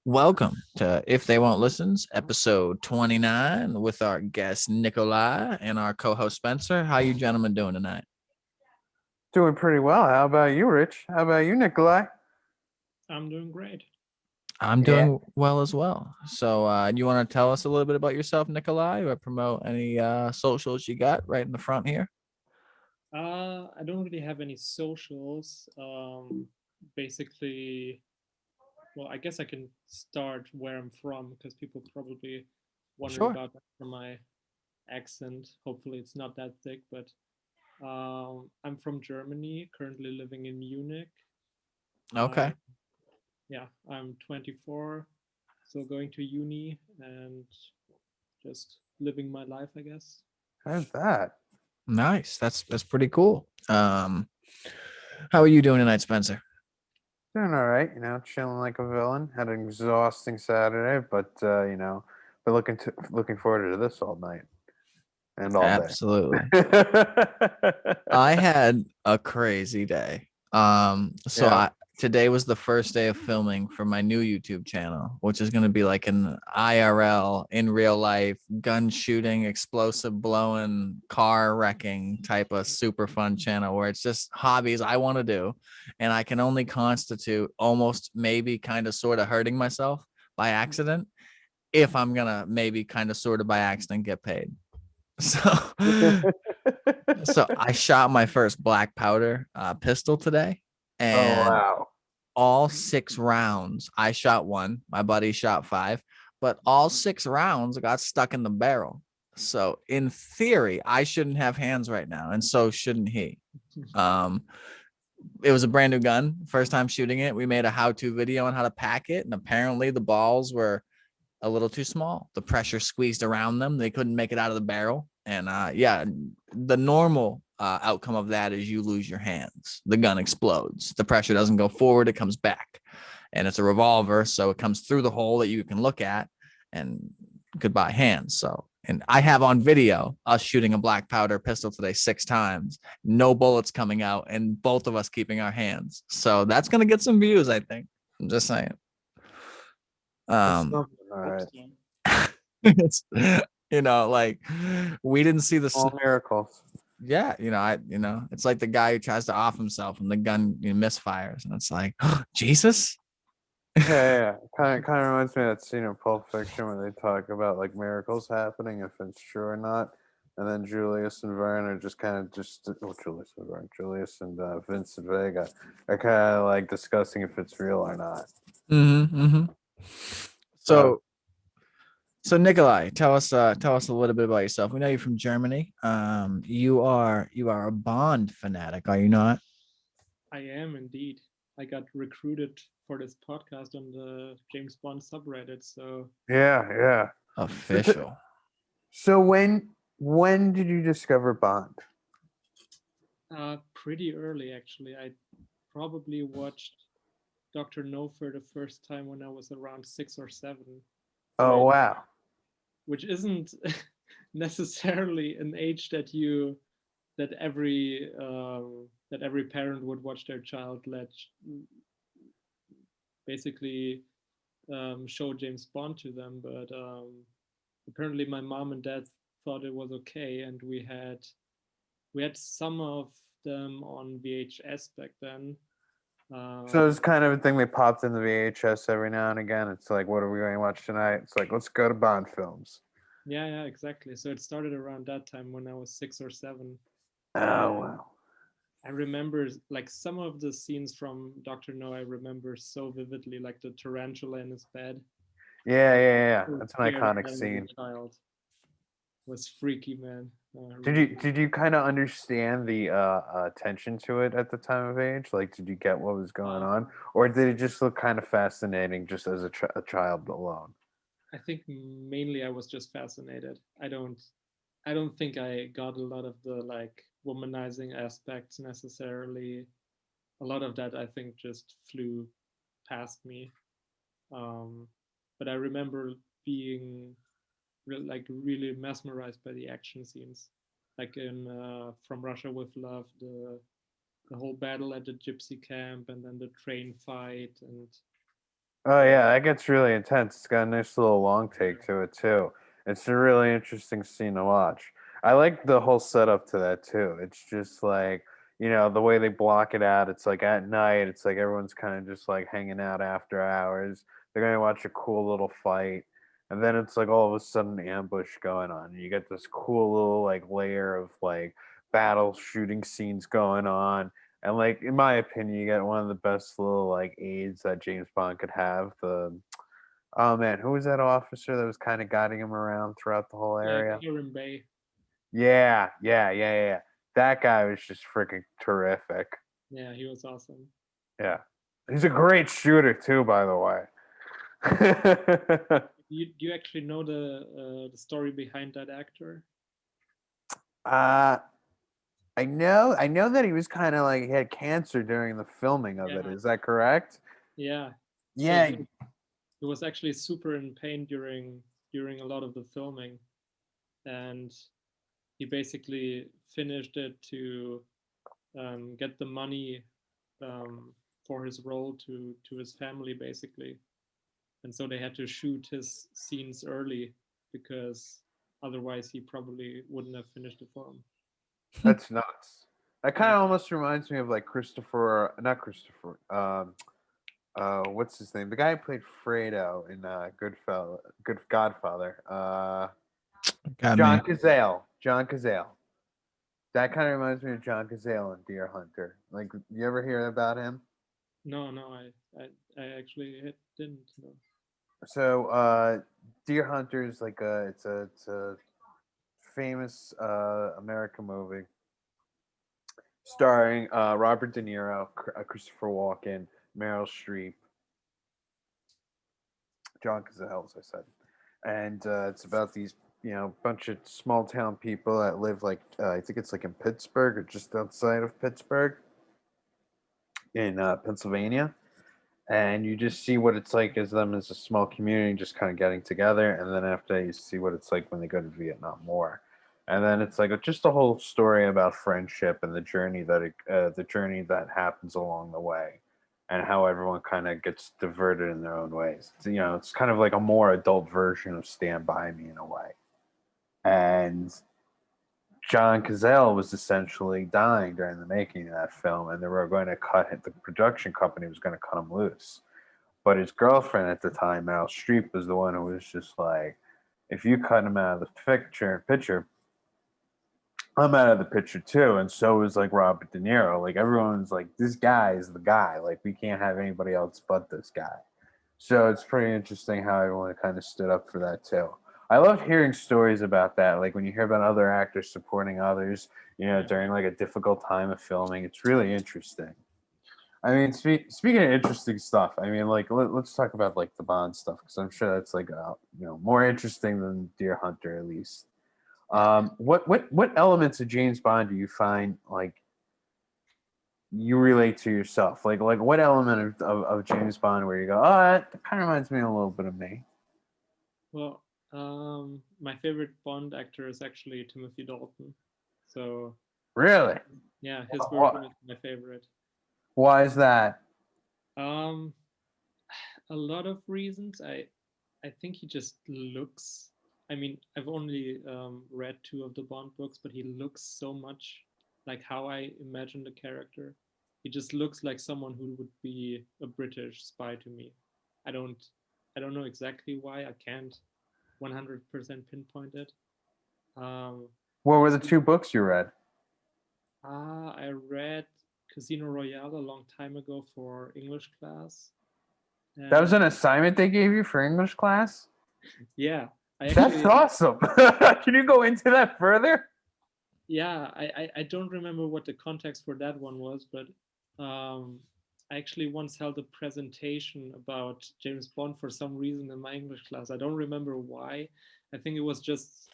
Welcome to If They Won't Listens, episode 29, with our guest Nikolai and our co-host Spencer. How you gentlemen doing tonight? Doing pretty well. How about you, Rich? How about you, Nikolai? I'm doing great. I'm Yeah. doing well as well. So, you want to tell us a little bit about yourself, Nikolai, or promote any socials you got right in the front here? I don't really have any socials. Basically, well, I guess I can start where I'm from because people probably wondering Sure. about that from my accent. Hopefully, it's not that thick, but I'm from Germany, currently living in Munich. Okay. Uh, yeah, I'm 24, still going to uni and just living my life, I guess. How's that? Nice. That's pretty cool. How are you doing tonight, Spencer? Doing all right. Chilling like a villain. Had an exhausting Saturday, but been looking forward to this all night and all day. Absolutely. I had a crazy day. So Yeah. I today was the first day of filming for my new YouTube channel, which is going to be like an IRL in real life gun shooting, explosive blowing, car wrecking type of super fun channel where it's just hobbies I want to do, and I can only constitute almost maybe kind of sort of hurting myself by accident if I'm gonna maybe kind of sort of by accident get paid. So so I shot my first black powder pistol today, Oh and wow. all 6 rounds, I shot one, my buddy shot five, but all 6 rounds got stuck in the barrel. So in theory, I shouldn't have hands right now, and so shouldn't he. Um, it was a brand new gun, first time shooting it. We made a how-to video on how to pack it, and apparently the balls were a little too small. The pressure squeezed around them. They couldn't make it out of the barrel. And yeah, the normal outcome of that is you lose your hands. The gun explodes. The pressure doesn't go forward, it comes back. And it's a revolver, so it comes through the hole that you can look at, and goodbye hands. So, and I have on video us shooting a black powder pistol today 6 times, no bullets coming out, and both of us keeping our hands. So that's gonna get some views, I think. I'm just saying. That's Um, something. All Hope right. so. it's like we didn't see the All snow. miracles. Yeah, it's like the guy who tries to off himself and the gun misfires, and it's like Jesus. Yeah. Kind of reminds me of that scene in Pulp Fiction where they talk about like miracles happening if it's true or not. And then Julius and Vern are just kind of Julius and Vincent Vega are kind of like discussing if it's real or not. Mm-hmm, mm-hmm. So So Nikolai, tell us a little bit about yourself. We know you're from Germany. You are a Bond fanatic, are you not? I am indeed. I got recruited for this podcast on the James Bond subreddit, so yeah. So, t- Official. so when did you discover Bond? pretty early actually. I probably watched Dr. No for the first time when I was around 6 or 7, Oh which wow. which isn't necessarily an age that every parent would watch their child let basically show James Bond to them, but apparently my mom and dad thought it was okay, and we had some of them on VHS back then. So Um, it's kind of a thing they popped in the VHS every now and again. It's like, what are we going to watch tonight? It's like, let's go to Bond films. yeah, exactly. So it started around that time when I was 6 or 7, Oh and wow. I remember like some of the scenes from Doctor No. I remember so vividly, like the tarantula in his bed. Yeah. So That's an scared of iconic that as a scene. child. It was freaky, man. Did Really. you did you kind of understand the attention to it at the time of age? Like, did you get what was going Uh, on, or did it just look kind of fascinating just as a child alone? I think mainly I was just fascinated. I don't think I got a lot of the like womanizing aspects necessarily. A lot of that I think just flew past me. Um, but I remember being like really mesmerized by the action scenes, like in From Russia with Love, the whole battle at the gypsy camp, and then the train fight, and Oh yeah, that gets really intense. It's got a nice little long take to it too. It's a really interesting scene to watch. I like the whole setup to that too. It's just like, the way they block it out. It's like at night. It's like everyone's kind of just like hanging out after hours. They're gonna watch a cool little fight, and then it's like all of a sudden ambush going on. And you get this cool little like layer of like battle shooting scenes going on, and like in my opinion, you get one of the best little like aids that James Bond could have. The oh man, who was that officer that was kind of guiding him around throughout the whole Yeah, area? Aaron Bay. Yeah. That guy was just freaking terrific. Yeah, he was awesome. Yeah. He's a great shooter too, by the way. Do you actually know the story behind that actor? uh I know that he was kind of like he had cancer during the filming of it. Yeah, Is that correct? yeah. So Yeah. he was actually super in pain during a lot of the filming, and he basically finished it to get the money um, for his role to his family, basically. And so they had to shoot his scenes early because otherwise he probably wouldn't have finished the film. That's nuts. That kind Yeah, of almost reminds me of like not Christopher. What's his name? The guy who played Fredo in Good Godfather. Got John me. Cazale. John Cazale. That kind of reminds me of John Cazale in Deer Hunter. Like, you ever hear about him? no, I actually didn't know. So, Deer Hunter is like it's a famous American movie starring Robert De Niro, Christopher Walken, Meryl Streep, John Cazale, as I said, and it's about these bunch of small town people that live like I think it's like in Pittsburgh or just outside of Pittsburgh in Pennsylvania, and you just see what it's like as them as a small community just kind of getting together, and then after that you see what it's like when they go to Vietnam War, and then it's like just a whole story about friendship and the journey that happens along the way, and how everyone kind of gets diverted in their own ways. It's kind of like a more adult version of Stand By Me in a way, and John Cazale was essentially dying during the making of that film, and they were going to the production company was going to cut him loose. But his girlfriend at the time, Meryl Streep, was the one who was just like, if you cut him out of the picture, I'm out of the picture too. And so was like Robert De Niro. Like everyone's like, this guy is the guy. Like we can't have anybody else but this guy. So it's pretty interesting how everyone kind of stood up for that too. I love hearing stories about that. Like when you hear about other actors supporting others, Yeah. during like a difficult time of filming, it's really interesting. I mean, speaking of interesting stuff, I mean, like let's talk about like the Bond stuff because I'm sure that's like more interesting than Deer Hunter at least. What elements of James Bond do you find like you relate to yourself? Like what element of James Bond where you go, oh, that kind of reminds me a little bit of me. Well, my favorite Bond actor is actually Timothy Dalton. So Really? yeah, his Why, version is my favorite. why is that? Um, a lot of reasons. I think he just looks. I mean, I've only read two of the Bond books, but he looks so much like how I imagine the character. He just looks like someone who would be a British spy to me. I don't I don't know exactly why. I can't 100% pinpoint it. Um, What were the two books you read? I read Casino Royale a long time ago for English class, That was and an assignment they gave you for English class? yeah, I That's actually awesome. Can you go into that further? yeah, I don't remember what the context for that one was, but I actually once held a presentation about James Bond for some reason in my English class. I don't remember why. I think it was just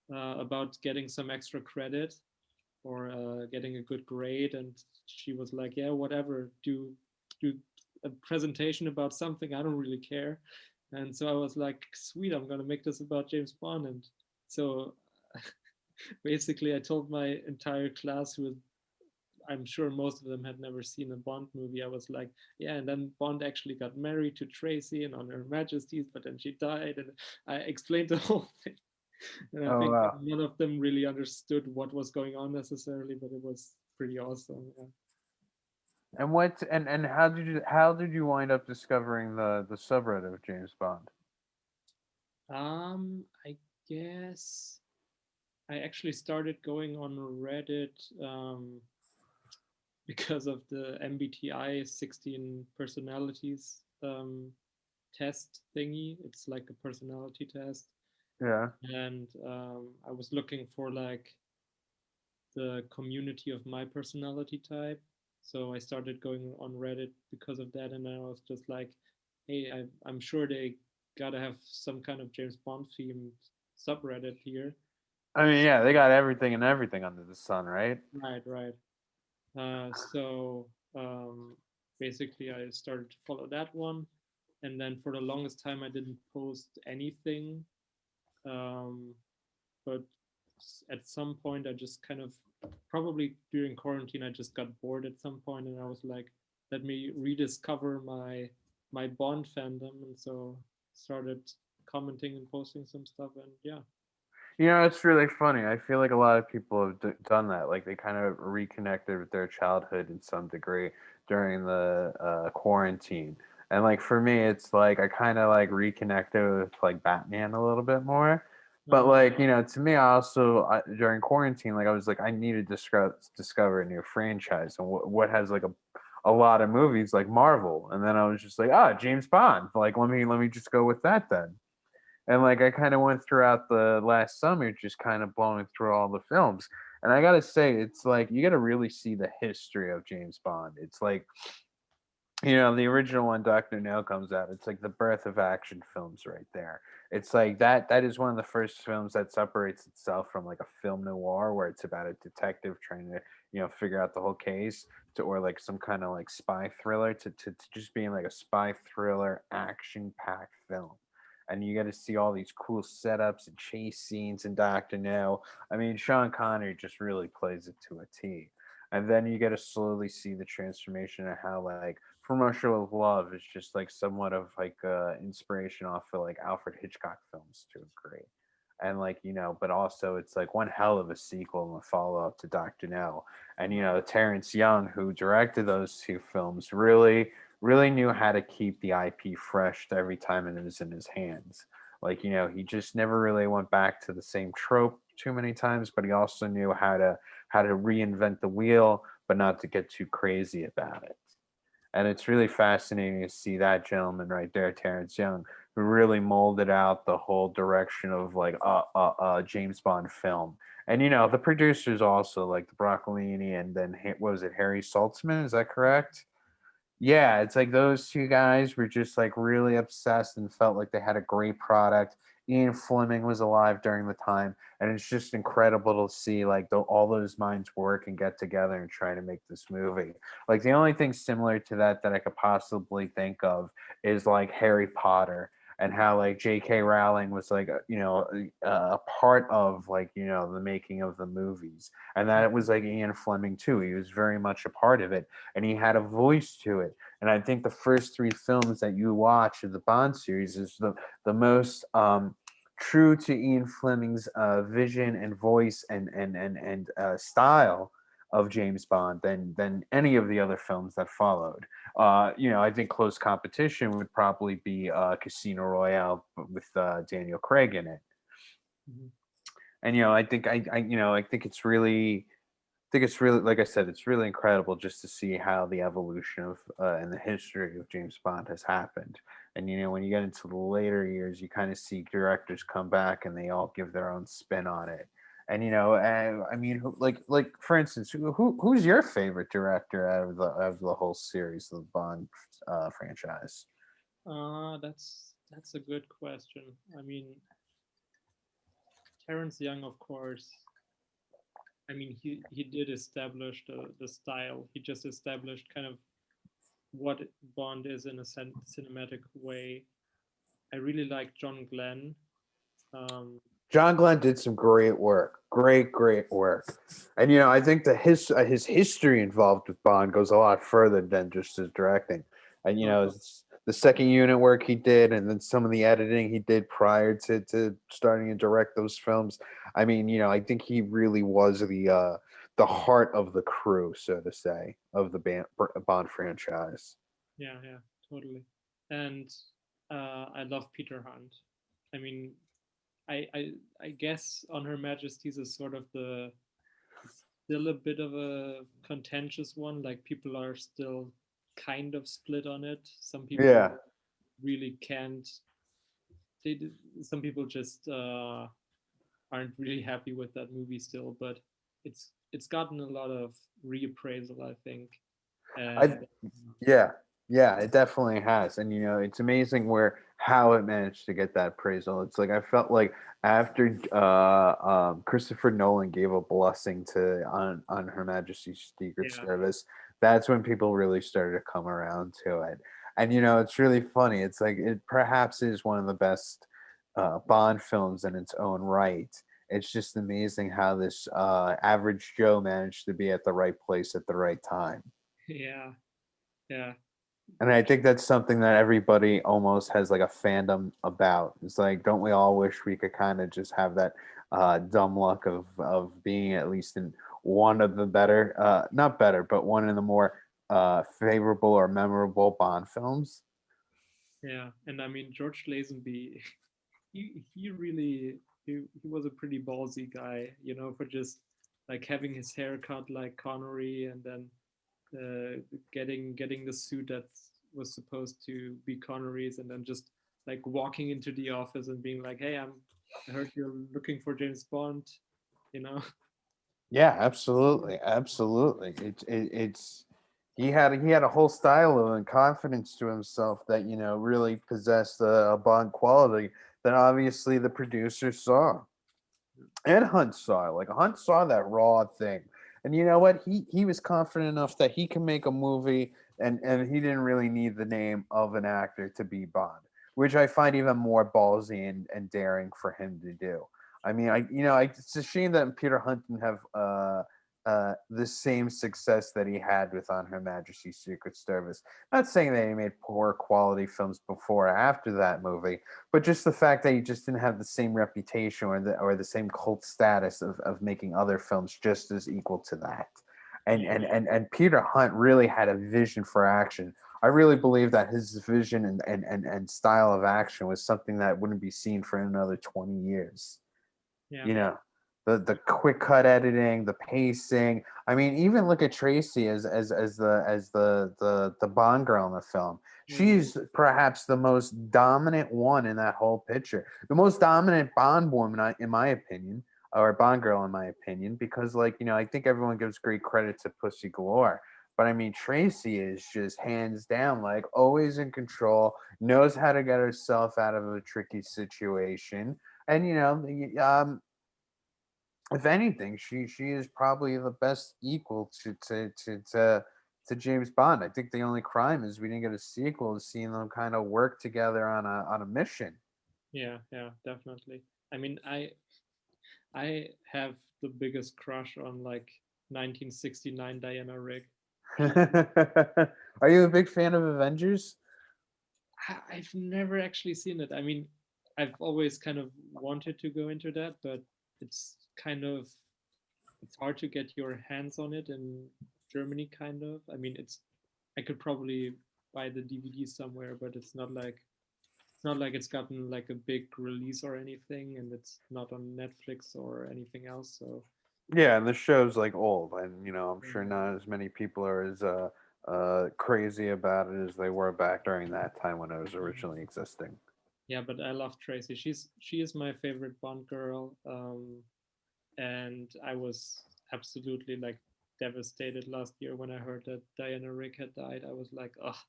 about getting some extra credit or getting a good grade, and she was like, "Yeah, whatever, do a presentation about something. I don't really care." And so I was like, "Sweet, I'm gonna make this about James Bond." And so basically I told my entire class, who was I'm sure most of them had never seen a Bond movie. I was like, yeah, and then Bond actually got married to Tracy and on Her Majesty's, but then she died, and I explained the whole thing. And I Oh think wow. none of them really understood what was going on necessarily, but it was pretty awesome. Yeah. And what and how did you wind up discovering the subreddit of James Bond? I guess I actually started going on Reddit because of the MBTI 16 personalities test thingy. It's like a personality test, Yeah. and I was looking for like the community of my personality type. So I started going on Reddit because of that, and then I was just like, hey, I'm sure they gotta have some kind of James Bond themed subreddit here. I mean, yeah, they got everything and everything under the sun, right? Right, right. So basically, I started to follow that one, and then for the longest time, I didn't post anything. Um, but at some point, I just kind of, probably during quarantine, I just got bored at some point, and I was like, let me rediscover my Bond fandom, and so started commenting and posting some stuff, and yeah. You know, it's really funny. I feel like a lot of people have done that. Like they kind of reconnected with their childhood in some degree during the quarantine. And like for me, it's like I kind of like reconnected with like Batman a little bit more. But Uh-huh. like to me, during quarantine, like I was like I need to discover a new franchise and what has like a lot of movies like Marvel. And then I was just like, James Bond. Like let me just go with that then. And like I kind of went throughout the last summer just kind of blowing through all the films. And I gotta say, it's like you gotta really see the history of James Bond. It's like, the original one, Dr. No, comes out. It's like the birth of action films right there. It's like that is one of the first films that separates itself from like a film noir where it's about a detective trying to, figure out the whole case to or like some kind of like spy thriller to just being like a spy thriller action packed film. And you get to see all these cool setups and chase scenes in Doctor No. I mean, Sean Connery just really plays it to a T. And then you get to slowly see the transformation of how like For Marshall of Love is just like somewhat of like inspiration off of like Alfred Hitchcock films to a degree. And like, but also it's like one hell of a sequel and a follow up to Dr. No. And Terrence Young, who directed those two films, really knew how to keep the IP fresh every time it was in his hands. Like, he just never really went back to the same trope too many times, but he also knew how to reinvent the wheel, but not to get too crazy about it. And it's really fascinating to see that gentleman right there, Terrence Young, who really molded out the whole direction of like James Bond film. And the producers also like the Broccolini and then what was it, Harry Saltzman? Is that correct? Yeah, it's like those two guys were just like really obsessed and felt like they had a great product. Ian Fleming was alive during the time, and it's just incredible to see like all those minds work and get together and try to make this movie. Like the only thing similar to that I could possibly think of is like Harry Potter and how like J.K. Rowling was like a part of like the making of the movies, and that it was like Ian Fleming too. He was very much a part of it, and he had a voice to it. And I think the first three films that you watch of the Bond series is the most true to Ian Fleming's vision and voice and style of James Bond than any of the other films that followed. I think close competition would probably be Casino Royale with Daniel Craig in it. Mhm. And I think it's really, like I said, it's really incredible just to see how the evolution of and the history of James Bond has happened. And when you get into the later years, you kind of see directors come back and they all give their own spin on it. And I mean, like for instance, who's your favorite director out of the whole series of the Bond franchise? That's a good question. I mean, Terrence Young, of course. I mean, he did establish the style. He just established kind of what Bond is in a cinematic way. I really like John Glenn. Um, John Glenn did some great work, great work, and I think that his history involved with Bond goes a lot further than just his directing, and Oh, it's the second unit work he did, and then some of the editing he did prior to starting to direct those films. I mean, I think he really was the heart of the crew, so to say, of the Bond franchise. yeah, yeah, totally. And I love Peter Hunt. I mean, I guess On Her Majesty's is sort of the still a bit of a contentious one. Like people are still kind of split on it. Some people Yeah, really can't. Some people just aren't really happy with that movie still, but it's gotten a lot of reappraisal, I think. I And Yeah, yeah, it definitely has, and it's amazing where how it managed to get that appraisal. It's like I felt like after Christopher Nolan gave a blessing to on Her Majesty's Secret yeah, Service, that's when people really started to come around to it. And it's really funny. It's like it perhaps is one of the best Bond films in its own right. It's just amazing how this average Joe managed to be at the right place at the right time. yeah, yeah, And I think that's something that everybody almost has like a fandom about. It's like, don't we all wish we could kind of just have that dumb luck of being at least in one of the better, not better, but one of the more favorable or memorable Bond films? yeah. And I mean, George Lazenby, he really he was a pretty ballsy guy, for just like having his hair cut like Connery, and then getting the suit that was supposed to be Connery's, and then just like walking into the office and being like, "Hey, I heard you're looking for James Bond," you know? Yeah, absolutely, absolutely. It's he had a whole style of and confidence to himself that really possessed a Bond quality that obviously the producer saw. And Hunt saw it. Like Hunt saw that raw thing. And you know what? He was confident enough that he can make a movie and he didn't really need the name of an actor to be Bond, which I find even more ballsy and daring for him to do. I mean, it's a shame that Peter Hunt didn't have the same success that he had with On Her Majesty's Secret Service. Not saying that he made poor quality films before or after that movie, but just the fact that he just didn't have the same reputation or the same cult status of making other films just as equal to that. And Yeah, and Peter Hunt really had a vision for action. I really believe that his vision and style of action was something that wouldn't be seen for another 20 years. yeah, You know, the quick cut editing, the pacing. I mean, even look at Tracy as the Bond girl in the film. mm, She's perhaps the most dominant one in that whole picture. The most dominant Bond woman, in my opinion, or Bond girl, in my opinion, because I think everyone gives great credit to Pussy Galore. But I mean, Tracy is just hands down, like always in control, knows how to get herself out of a tricky situation, and if anything, she is probably the best equal to James Bond. I think the only crime is we didn't get a sequel to seeing them kind of work together on a mission. yeah, yeah, definitely. I mean, I have the biggest crush on like 1969 Diana Rigg. Are you a big fan of Avengers? I've never actually seen it. I mean, I've always kind of wanted to go into that, but it's kind of it's hard to get your hands on it in Germany, kind of. I mean, I could probably buy the DVD somewhere, but it's not like it's gotten like a big release or anything, and it's not on Netflix or anything else. So Yeah, and the show's like old, and I'm sure um, not as many people are as crazy about it as they were back during that time when it was originally existing. yeah, but I love Tracy. She is my favorite Bond girl. And I was absolutely like devastated last year when I heard that Diana Rigg had died. I was like, oh,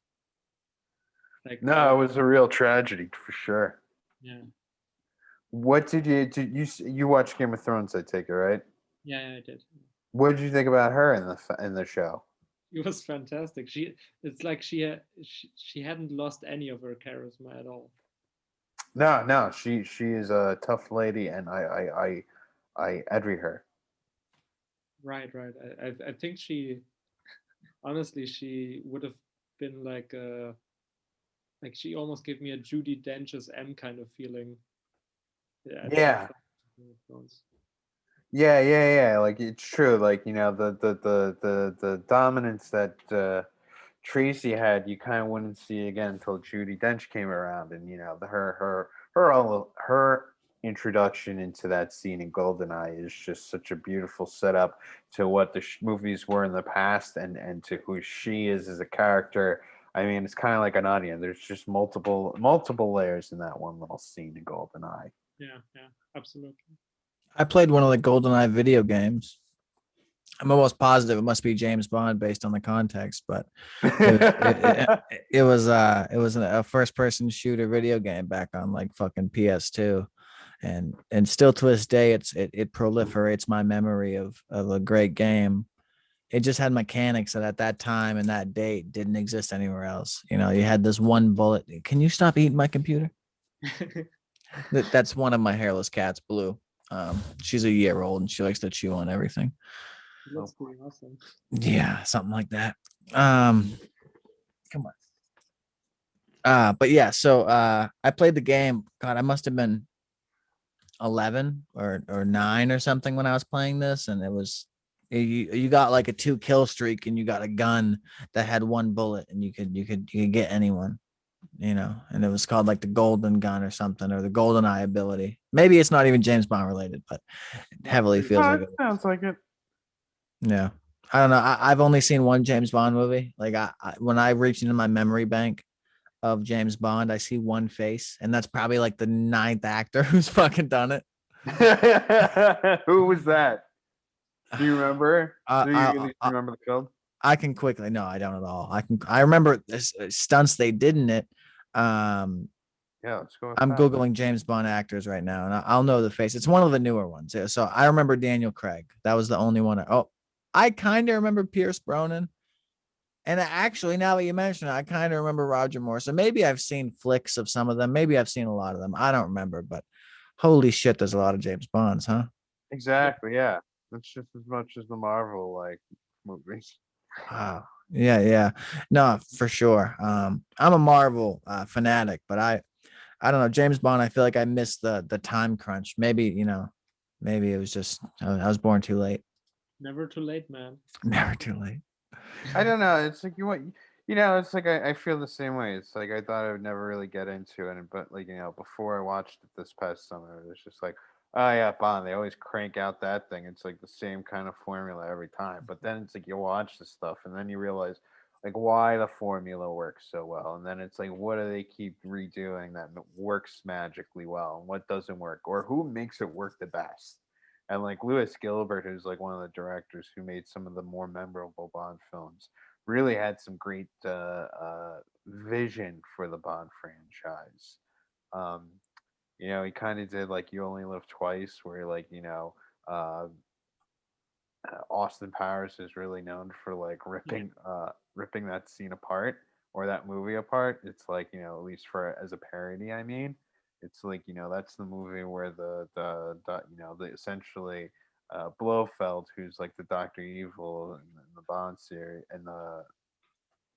like No, it was a real tragedy for sure. yeah, What did you watch Game of Thrones? I take it, right? yeah, I did. What did you think about her in the show? It was fantastic. It's like she hadn't lost any of her charisma at all. No, she is a tough lady, and I envy her. Right, right. I think she honestly she would have been like she almost gave me a Judy Dench's M kind of feeling. Yeah, at some Yeah, point. in Game of Thrones. yeah. Like it's true. Like the dominance that Tracy had, you kind of wouldn't see again until Judy Dench came around, and her introduction into that scene in GoldenEye is just such a beautiful setup to what the movies were in the past, and to who she is as a character. I mean, it's kind of like an onion. There's just multiple layers in that one little scene in GoldenEye. Yeah, yeah, absolutely. I played one of the GoldenEye video games. I'm almost positive it must be James Bond based on the context, but it was a first person shooter video game back on like fucking PS2, and still to this day it proliferates my memory of a great game. It just had mechanics that at that time and that date didn't exist anywhere else. You know, you had this one bullet. Can you stop eating my computer? That's one of my hairless cats, Blue. She's a year old and she likes to chew on everything. It looks pretty awesome. Yeah, something like that. Come on. But yeah, so I played the game. God, I must have been 11 or 9 or something when I was playing this, and it was you got like a 2 kill streak, and you got a gun that had 1 bullet, and you could get anyone, you know, and it was called like the golden gun or something, or the golden eye ability. Maybe it's not even James Bond related, but it heavily feels like it. Sounds like it. Yeah. I don't know. I've only seen one James Bond movie. Like when I reach into my memory bank of James Bond, I see one face, and that's probably like the 9th actor who's fucking done it. Who was that? Do you remember? Uh, Do you at I, least I, remember the film? I can quickly. No, I don't at all. I remember stunts they did in it. Yeah, let's go with I'm that. googling James Bond actors right now, and I'll know the face. It's one of the newer ones. Yeah, so I remember Daniel Craig. That was the only one. I kind of remember Pierce Brosnan. And actually, now that you mention it, I kind of remember Roger Moore. So maybe I've seen flicks of some of them. Maybe I've seen a lot of them. I don't remember, but holy shit, there's a lot of James Bonds, huh? Yeah, Exactly. Yeah, that's just as much as the Marvel like movies. Wow. Yeah, yeah. No, for sure. I'm a Marvel fanatic, but I don't know. James Bond, I feel like I missed the time crunch. Maybe, maybe it was just I was born too late. never too late, man. Never too late. I don't know. It's like it's like I feel the same way. It's like I thought I would never really get into it, but like before I watched it this past summer, it was just like, oh yeah, Bond. They always crank out that thing. It's like the same kind of formula every time. But then it's like you watch the stuff, and then you realize like why the formula works so well, and then it's like what do they keep redoing that works magically well, and what doesn't work, or who makes it work the best. And like Lewis Gilbert, who's like one of the directors who made some of the more memorable Bond films, really had some great vision for the Bond franchise. Um, he kind of did like You Only Live Twice, where like Austin Powers is really known for like Yeah, ripping that scene apart or that movie apart. It's like at least for as a parody. I mean, it's like that's the movie where the essentially Blofeld, who's like the Doctor Evil in the Bond series and the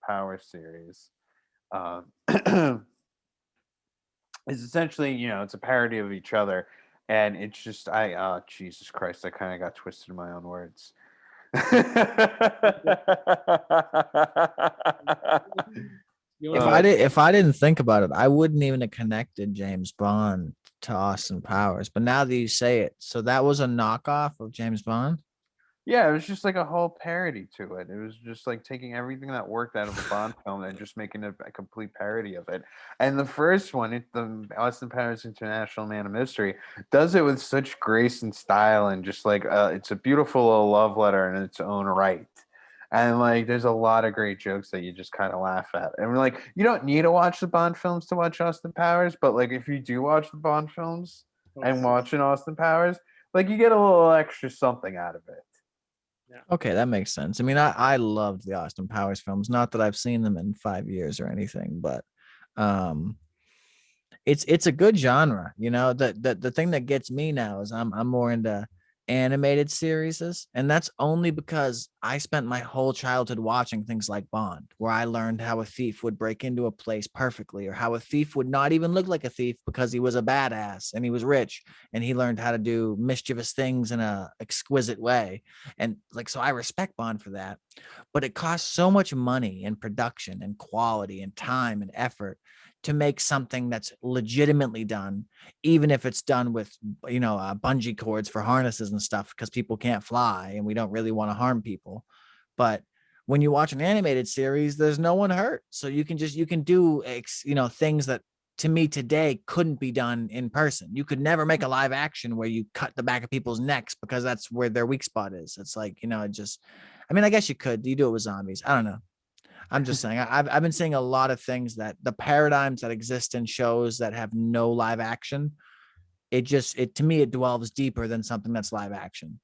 Power series, um, is essentially it's a parody of each other, and it's just Jesus Christ, I kind of got twisted in my own words. you If only I uh, live. did, if I didn't think about it, I wouldn't even have connected James Bond to Austin Powers. But now that you say it, so that was a knockoff of James Bond. yeah, it was just like a whole parody to it. It was just like taking everything that worked out of a Bond film and just making it a complete parody of it. And the first one, the Austin Powers International Man of Mystery, does it with such grace and style, and just like it's a beautiful little love letter in its own right. And like, there's a lot of great jokes that you just kind of laugh at. And we're like, you don't need to watch the Bond films to watch Austin Powers, but like, if you do watch the Bond films and watch an Austin Powers, like, you get a little extra something out of it. Yeah, Okay, that makes sense. I mean, I loved the Austin Powers films. Not that I've seen them in 5 years or anything, but um, it's a good genre. You know, the thing that gets me now is I'm more into animated series, and that's only because I spent my whole childhood watching things like Bond, where I learned how a thief would break into a place perfectly, or how a thief would not even look like a thief because he was a badass and he was rich, and he learned how to do mischievous things in a exquisite way. And like, so I respect Bond for that, but it costs so much money and production and quality and time and effort to make something that's legitimately done, even if it's done with, bungee cords for harnesses and stuff, because people can't fly and we don't really want to harm people. But when you watch an animated series, there's no one hurt. So you can do, things that to me today couldn't be done in person. You could never make a live action where you cut the back of people's necks because that's where their weak spot is. It's like, I mean, I guess you could. You do it with zombies. I don't know. I'm just saying. I've been seeing a lot of things that the paradigms that exist in shows that have no live action. It to me it dwells deeper than something that's live action.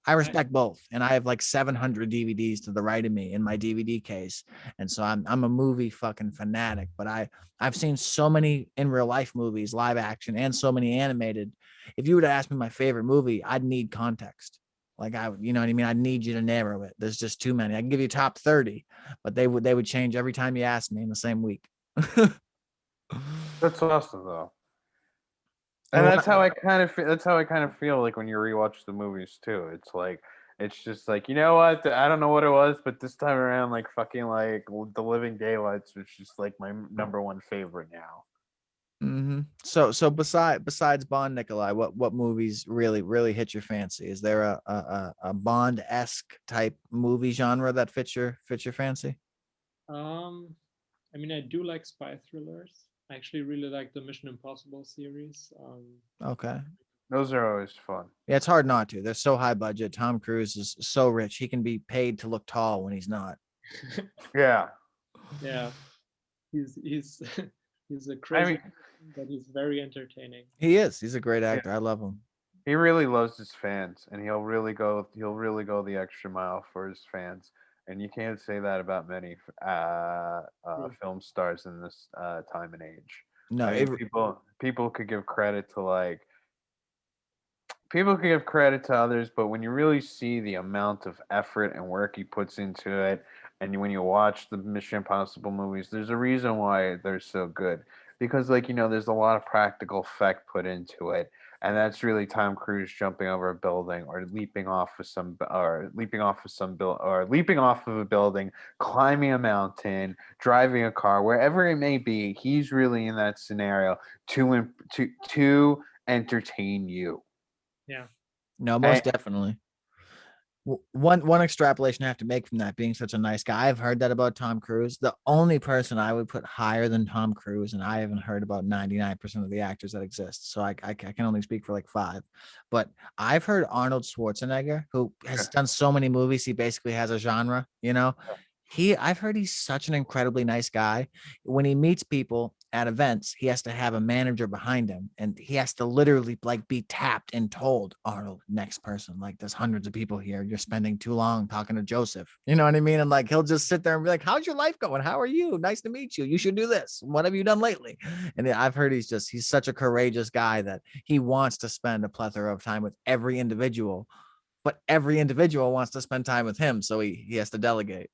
I I, respect both, and I have like 700 DVDs to the right of me in my DVD case, and so I'm a movie fucking fanatic. But I've seen so many in real life movies, live action, and so many animated. If you were to ask me my favorite movie, I'd need context. Like you know what I mean? I need you to narrow it. There's just too many. I can give you top 30, but they would change every time you ask me in the same week. That's awesome though. And And that's how I kind of feel. That's how I kind of feel like when you rewatch the movies too. It's like it's just like, you know what? I don't know what it was, but this time around, like fucking like The Living Daylights was just like my number one favorite now. So besides Bond, Nikolai, what movies really hit your fancy? Is there a Bond-esque type movie genre that fits your fancy? um, I mean, I do like spy thrillers. I actually really like the Mission Impossible series. Okay. Those are always fun. Yeah, it's hard not to. They're so high budget. Tom Cruise is so rich. He can be paid to look tall when he's not. Yeah, yeah, he's he's a I crazy, mean, person, but he's very entertaining. He is. He's a great yeah, actor. I love him. he really loves his fans, and he'll really go the extra mile for his fans. And you can't say that about many True. film stars in this time and age. No, I mean, people could give credit to like people can give credit to others, but when you really see the amount of effort and work he puts into it, and when you watch the Mission Impossible movies, there's a reason why they're so good. Because, like, there's a lot of practical effect put into it, and that's really Tom Cruise jumping over a building, or leaping off of a building, climbing a mountain, driving a car, wherever it may be. He's really in that scenario to entertain you. Yeah. no, And most definitely. One extrapolation I have to make from that being such a nice guy. I've heard that about Tom Cruise. The only person I would put higher than Tom Cruise, and I haven't heard about 99% of the actors that exist. So I can only speak for like five. But I've heard Arnold Schwarzenegger, who has done so many movies, he basically has a genre, I've heard he's such an incredibly nice guy. When he meets people at events, he has to have a manager behind him, and he has to literally like be tapped and told, Arnold, next person. Like, there's hundreds of people here. You're spending too long talking to Joseph. You know what I mean? And like he'll just sit there and be like, how's your life going? How are you? Nice to meet you. You should do this. What have you done lately? And I've heard he's such a courageous guy that he wants to spend a plethora of time with every individual, but every individual wants to spend time with him. So he has to delegate.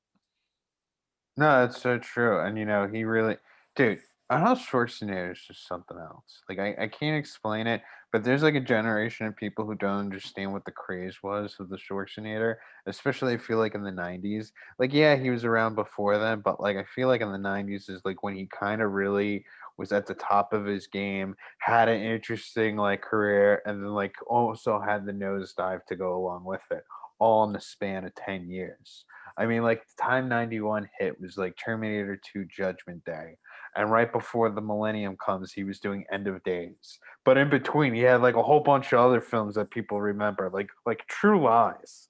no, that's so true. And he really, dude, Arnold Schwarzenegger is just something else. Like I can't explain it, but there's like a generation of people who don't understand what the craze was of the Schwarzenegger, especially I feel like in the '90s. Like, yeah, he was around before then, but like I feel like in the '90s is like when he kind of really was at the top of his game, had an interesting like career, and then like also had the nosedive to go along with it, all in the span of 10 years. I mean, like the time 91 hit was like Terminator 2 Judgment Day. And right before the millennium comes, he was doing End of Days. But in between, he had like a whole bunch of other films that people remember, like True Lies.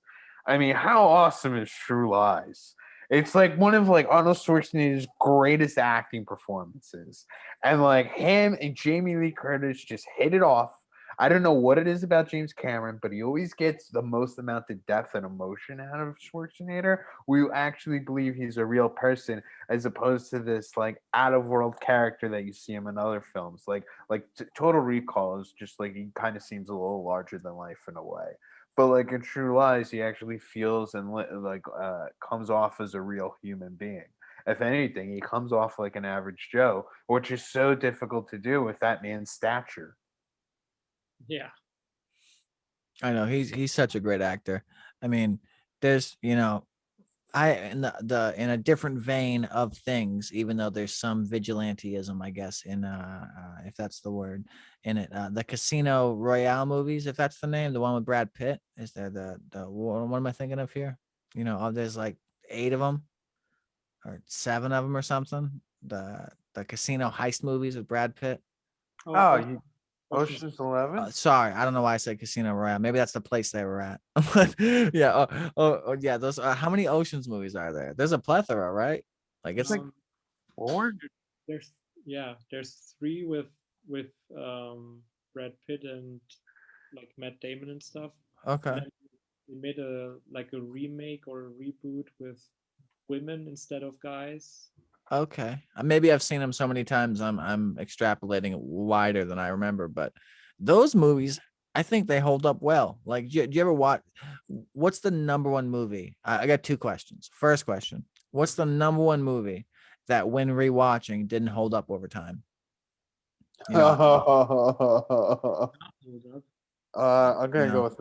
I mean, how awesome is True Lies? It's like one of like Arnold Schwarzenegger's greatest acting performances. And like him and Jamie Lee Curtis just hit it off. I don't know what it is about James Cameron, but he always gets the most amount of depth and emotion out of Schwarzenegger. Where you actually believe he's a real person, as opposed to this like out of world character that you see him in other films. Total Recall is just like he kind of seems a little larger than life in a way. But like in True Lies, he actually feels and comes off as a real human being. If anything, he comes off like an average Joe, which is so difficult to do with that man's stature. Yeah. I know he's such a great actor. I mean, there's I in the in a different vein of things, even though there's some vigilanteism, I guess, in if that's the word in it. The Casino Royale movies, if that's the name, the one with Brad Pitt. Is there the what am I thinking of here? There's like 8 of them or 7 of them or something. The casino heist movies with Brad Pitt. Oh, Oh, Ocean, Ocean's Ocean's 11. Sorry, I don't know why I said Casino Royale. Maybe that's the place they were at. Yeah. Yeah. Those. How many Oceans movies are there? There's a plethora, right? Like it's like um, 4. there's there's 3 with Brad Pitt and like Matt Damon and stuff, and okay, then they made a like a remake or a reboot with women instead of guys. okay. Maybe I've seen them so many times. I'm extrapolating wider than I remember, but those movies, I think they hold up well. Like, do you ever watch? What's the number one movie? I got 2 questions. First question: what's the number one movie that, when rewatching, didn't hold up over time? You know, Hold up. I'm you gonna go know. with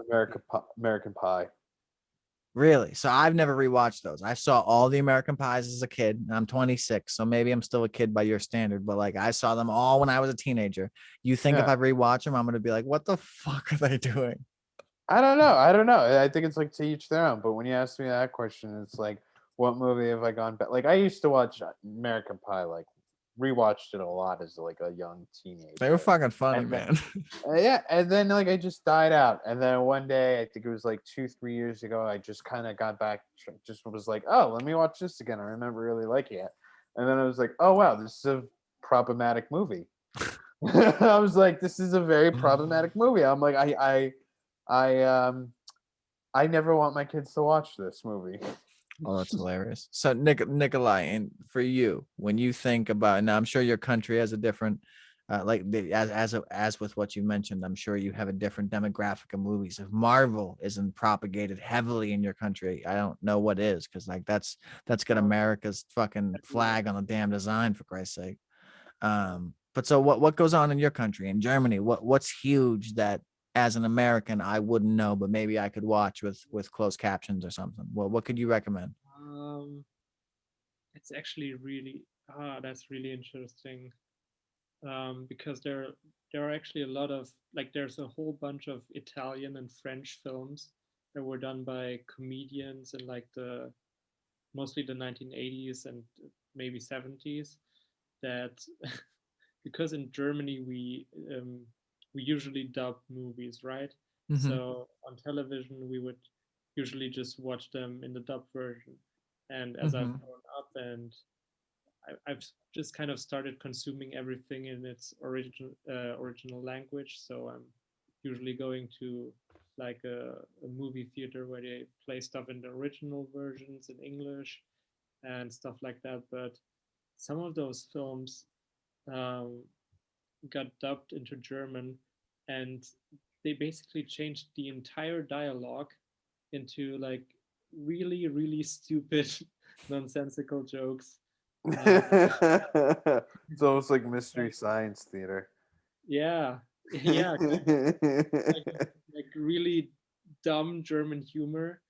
American Pie. Really? So I've never rewatched those. I saw all the American Pies as a kid. I'm 26, so maybe I'm still a kid by your standard, but like I saw them all when I was a teenager. You think if Yeah, I rewatch them, I'm gonna be like, what the fuck are they doing? I don't know. I don't know. I think it's like to each their own. But when you ask me that question, it's like, what movie have I gone back? Like I used to watch American Pie. Like rewatched it a lot as like a young They were teenager. fucking funny, And then man. yeah, and then like I just died out. And then one day, I think it was like 2, 3 years ago, I just kind of got back. Just was like, oh, let me watch this again. I remember really liking it. And then I was like, oh wow, this is a problematic movie. I was like, this is a very problematic movie. I'm like, I I never want my kids to watch this movie. Oh, that's hilarious. So Nikolai, and for you, when you think about, now I'm sure your country has a different, as with what you mentioned, I'm sure you have a different demographic of movies. If Marvel isn't propagated heavily in your country, I don't know what is, because like that's got America's fucking flag on the damn design, for Christ's sake. But so what goes on in your country, in Germany? What's huge that, as an American, I wouldn't know, but maybe I could watch with closed captions or something? Well, what could you recommend? Um, it's actually really that's really interesting. Because there are actually a lot of like there's a whole bunch of Italian and French films that were done by comedians in like the mostly the 1980s and maybe 70s that because in Germany we usually dub movies, right? Mm-hmm. So on television we would usually just watch them in the dub version. And as I've Mm-hmm. grown up and I've just kind of started consuming everything in its original language. So I'm usually going to like a movie theater where they play stuff in the original versions in English and stuff like that. But some of those films um, got dubbed into German, and they basically changed the entire dialogue into like really really stupid nonsensical jokes. Uh, It's almost like Mystery Science Theater. yeah, yeah, like like really dumb German humor,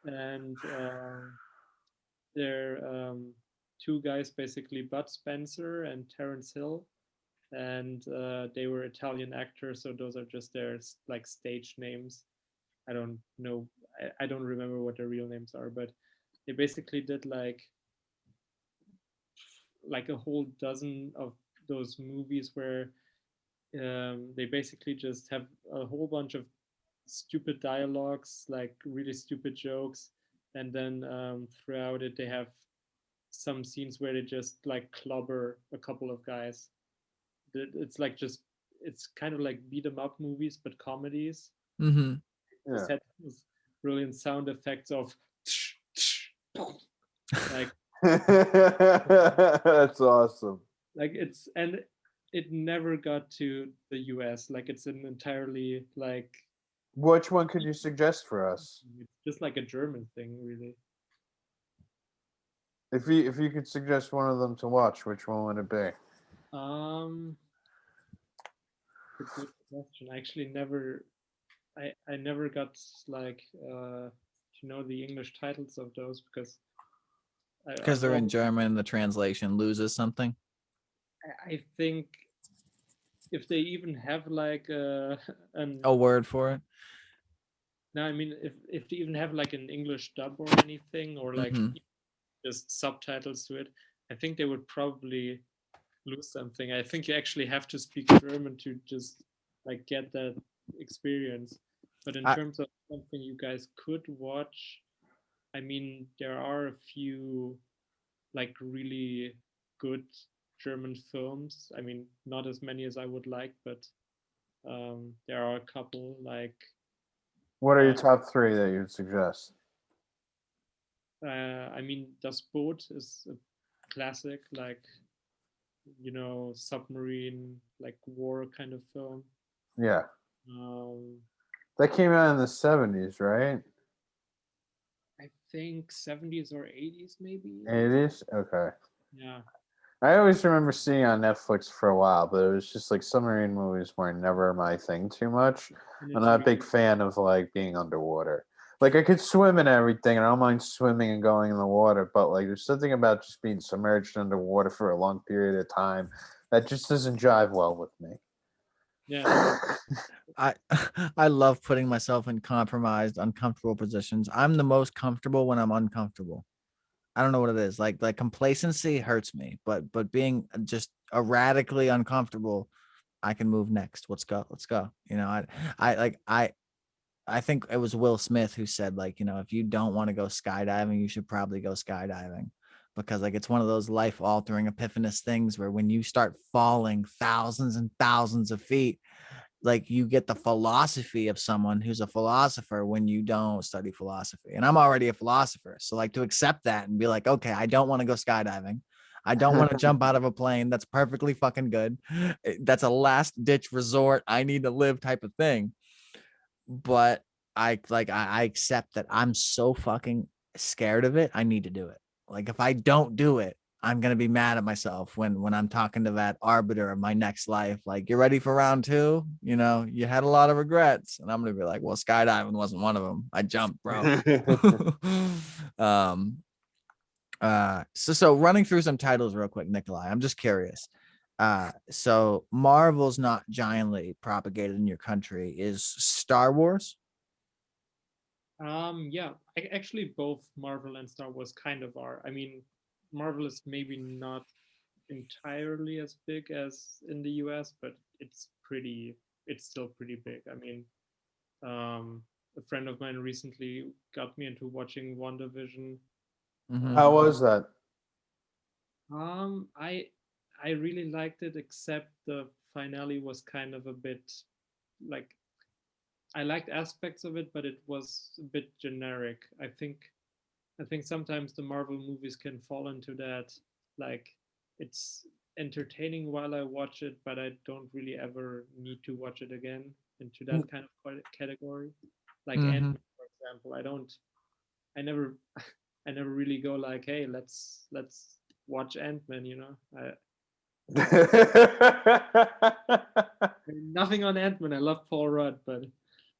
and they're 2 guys basically, Bud Spencer and Terence Hill, and they were Italian actors, so those are just their like stage names. I don't know, I don't remember what their real names are, but they basically did like a whole dozen of those movies where they basically just have a whole bunch of stupid dialogues, like really stupid jokes, and then throughout it they have some scenes where they just like clobber a couple of guys. It's like just it's kind of like beat 'em up movies but comedies. Mm-hmm. Just Yeah. had those brilliant sound effects of like That's awesome. it's and it never got to the US. Like it's an entirely like Which one could you suggest for us? it's just like a German thing, really. If you could suggest one of them to watch, which one would it be? Um, a good question. I actually never, I never got like to know the English titles of those because Because I've they're in always, German and the translation loses something. I think if they even have like an A word for it. no, I mean if they even have like an English dub or anything or like Mm-hmm. just subtitles to it, I think they would probably lose something. I think you actually have to speak German to just like get that experience. But in I, terms of something you guys could watch, I mean, there are a few like really good German films. I mean, not as many as I would like, but there are a couple like What are your uh, top three that you'd suggest? I mean, Das Boot is a classic, like submarine like war kind of film. Yeah, Um, that came out in the 70s, right? I think 70s or 80s maybe. It is okay. Yeah. I always remember seeing on Netflix for a while, but it was just like submarine movies were never my thing too much. And I'm it's not a really big fan of like being underwater. Like I could swim and everything, and I don't mind swimming and going in the water, but like there's something about just being submerged underwater for a long period of time that just doesn't jive well with me. yeah, no. I I love putting myself in compromised, uncomfortable positions. I'm the most comfortable when I'm uncomfortable. I don't know what it is. Like complacency hurts me, but being just erratically uncomfortable, I can move next. Let's go. Let's go. I like I think it was Will Smith who said, like, if you don't want to go skydiving, you should probably go skydiving, because like it's one of those life altering epiphanous things where when you start falling thousands and thousands of feet, like you get the philosophy of someone who's a philosopher when you don't study philosophy. And I'm already a philosopher. So like to accept that and be like, okay, I don't want to go skydiving. I don't want to jump out of a plane. That's perfectly fucking good. That's a last ditch resort. I need to live type of thing. But I accept that I'm so fucking scared of it. I need to do it. Like if I don't do it, I'm gonna be mad at myself when I'm talking to that arbiter of my next life. Like, you're ready for round two? You had a lot of regrets, and I'm gonna be like, well, skydiving wasn't one of them. I jumped, bro. um. So running through some titles real quick, Nikolai. I'm just curious. So Marvel's not giantly propagated in your country. Is Star Wars? Yeah, actually both Marvel and Star Wars kind of are. I mean, Marvel is maybe not entirely as big as in the US, but it's still pretty big. I mean, a friend of mine recently got me into watching WandaVision. Mm-hmm. How Uh, was that? Um, I I really liked it, except the finale was kind of a bit like I liked aspects of it, but it was a bit generic. I think sometimes the Marvel movies can fall into that, like it's entertaining while I watch it, but I don't really ever need to watch it again into that kind of category. Like Mm-hmm. Ant-Man, for example, I never, I never really go like, hey, let's watch Ant-Man. Nothing on Ant-Man. I love Paul Rudd, but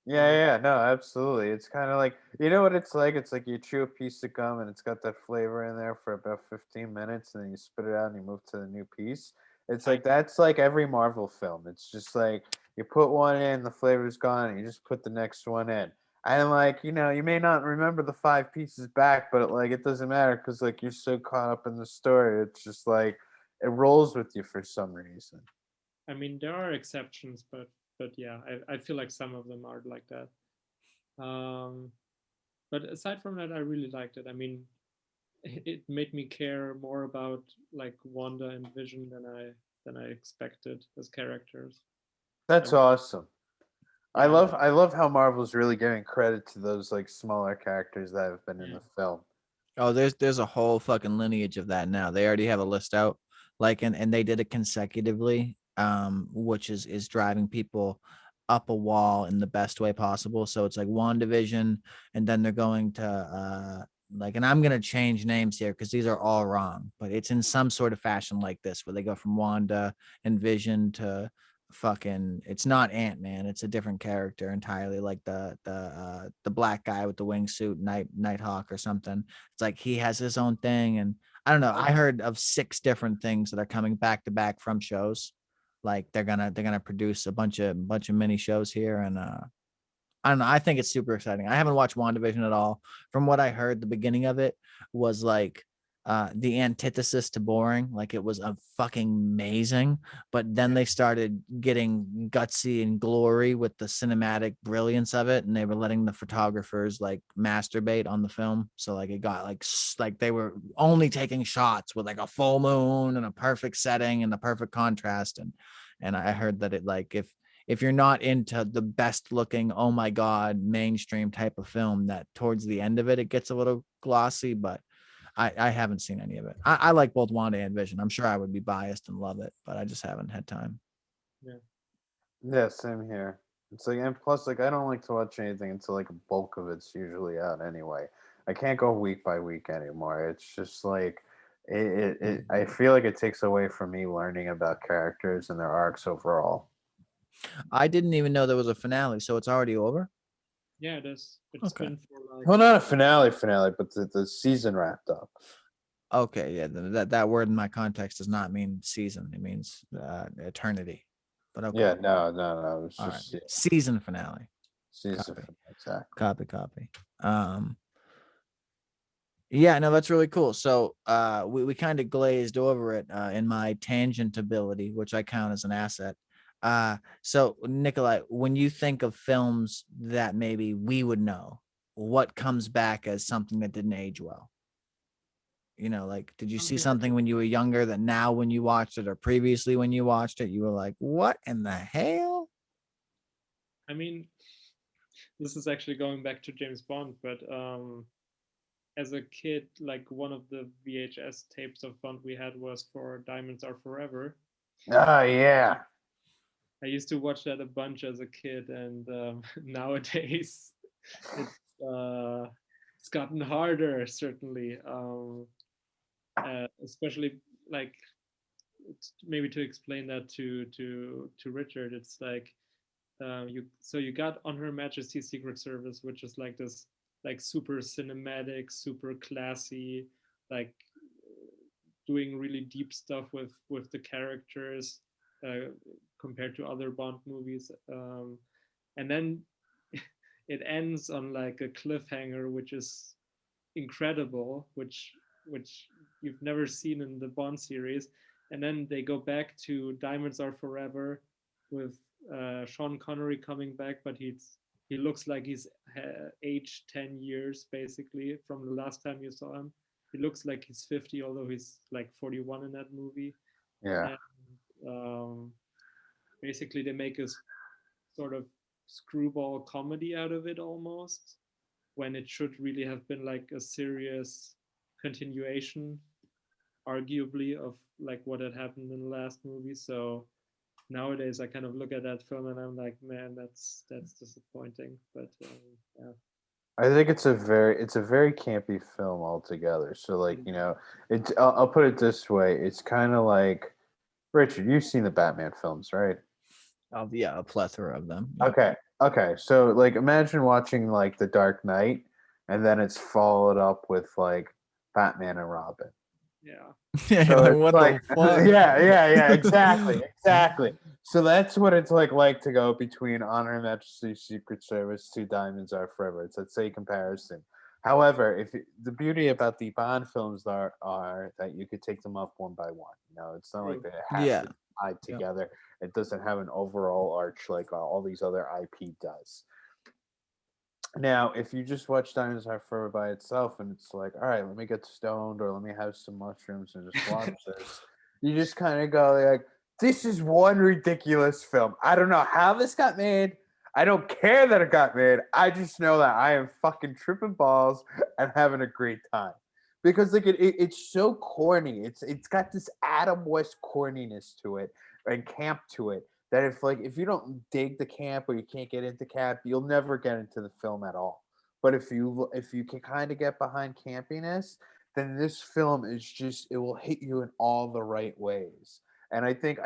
Yeah, yeah, no, absolutely. It's kind of like, you know what it's like? It's like you chew a piece of gum and it's got that flavor in there for about 15 minutes and then you spit it out and you move to the new piece. It's I like that's like every Marvel film. It's just like you put one in, the flavor's gone, and you just put the next one in. And like, you may not remember the five pieces back, but like it doesn't matter because like you're so caught up in the story. It's just like it rolls with you for some reason. I mean there are exceptions, but yeah, I feel like some of them are like that. Um, but aside from that, I really liked it. I mean, it made me care more about like Wanda and Vision than I expected as characters. That's awesome. I Yeah. love how Marvel's really giving credit to those like smaller characters that have been in the film. Oh, there's a whole fucking lineage of that now. They already have a list out, like, and they did it consecutively, which is driving people up a wall in the best way possible. So it's like WandaVision, and then they're going to like, and I'm gonna change names here because these are all wrong, but it's in some sort of fashion like this, where they go from Wanda and Vision to fucking, it's not Ant-Man, it's a different character entirely, like the black guy with the wingsuit, Nighthawk or something. It's like he has his own thing, and I don't know. I heard of 6 different things that are coming back to back from shows. Like they're gonna produce a bunch of mini shows here, and I don't know. I think it's super exciting. I haven't watched WandaVision at all. From what I heard, the beginning of it was like the antithesis to boring. Like it was a fucking amazing. But then they started getting gutsy and glory with the cinematic brilliance of it, and they were letting the photographers like masturbate on the film. So like it got like they were only taking shots with like a full moon and a perfect setting and the perfect contrast. And I heard that it, like, if you're not into the best looking, oh my god, mainstream type of film, that towards the end of it gets a little glossy. But I haven't seen any of it. I like both Wanda and Vision. I'm sure I would be biased and love it, but I just haven't had time. Yeah, same here. It's like, and plus, like, I don't like to watch anything until like a bulk of it's usually out anyway. I can't go week by week anymore. It's just like I feel like it takes away from me learning about characters and their arcs overall. I didn't even know there was a finale, so it's already over. Yeah, it is. It's Okay. been for like. Well, not a finale, but the season wrapped up. Okay, yeah, that word in my context does not mean season. It means eternity. But okay. Yeah, no. It was All just right. Season finale. season Copy. exactly. Copy. Yeah, no, that's really cool. So we kind of glazed over it in my tangent ability, which I count as an asset. So Nikolai, when you think of films that maybe we would know, what comes back as something that didn't age well? You know, like, did you see something when you were younger that now when you watched it, or previously when you watched it, you were like, what in the hell? I mean, this is actually going back to James Bond, but as a kid, like one of the VHS tapes of Bond we had was for Diamonds Are Forever. Oh yeah. I used to watch that a bunch as a kid, and nowadays it's gotten harder, certainly, especially like maybe to explain that to Richard. It's like you got On Her Majesty's Secret Service, which is like this like super cinematic, super classy, like doing really deep stuff with the characters compared to other Bond movies, and then it ends on like a cliffhanger, which is incredible, which you've never seen in the Bond series, and then they go back to Diamonds Are Forever with Sean Connery coming back, but he looks like he's aged 10 years basically from the last time you saw him. He looks like he's 50, although he's like 41 in that movie. Yeah. And basically, they make a sort of screwball comedy out of it almost, when it should really have been like a serious continuation, arguably, of like what had happened in the last movie. So nowadays, I kind of look at that film and I'm like, man, that's disappointing. But yeah. I think it's a very campy film altogether. So like, you know, I'll put it this way. It's kind of like, Richard, you've seen the Batman films, right? Oh yeah, a plethora of them. Okay. So like imagine watching like The Dark Knight and then it's followed up with like Batman and Robin. Yeah. Yeah, So like, it's what like, the fuck? yeah, exactly. So that's what it's like to go between On Her Majesty's Secret Service to Diamonds Are Forever. It's a comparison. However, the beauty about the Bond films are that you could take them up one by one. You know, it's not like they have Yeah. to be tied together. It doesn't have an overall arch like all these other IP does. Now, if you just watch Diamonds Are Forever by itself and it's like, all right, let me get stoned or let me have some mushrooms and just watch this, you just kind of go like, this is one ridiculous film. I don't know how this got made. I don't care that it got made. I just know that I am fucking tripping balls and having a great time. Because like it's so corny. It's got this Adam West corniness to it and camp to it that if you don't dig the camp or you can't get into camp, you'll never get into the film at all. But if you can kind of get behind campiness, then this film is just it will hit you in all the right ways. And I think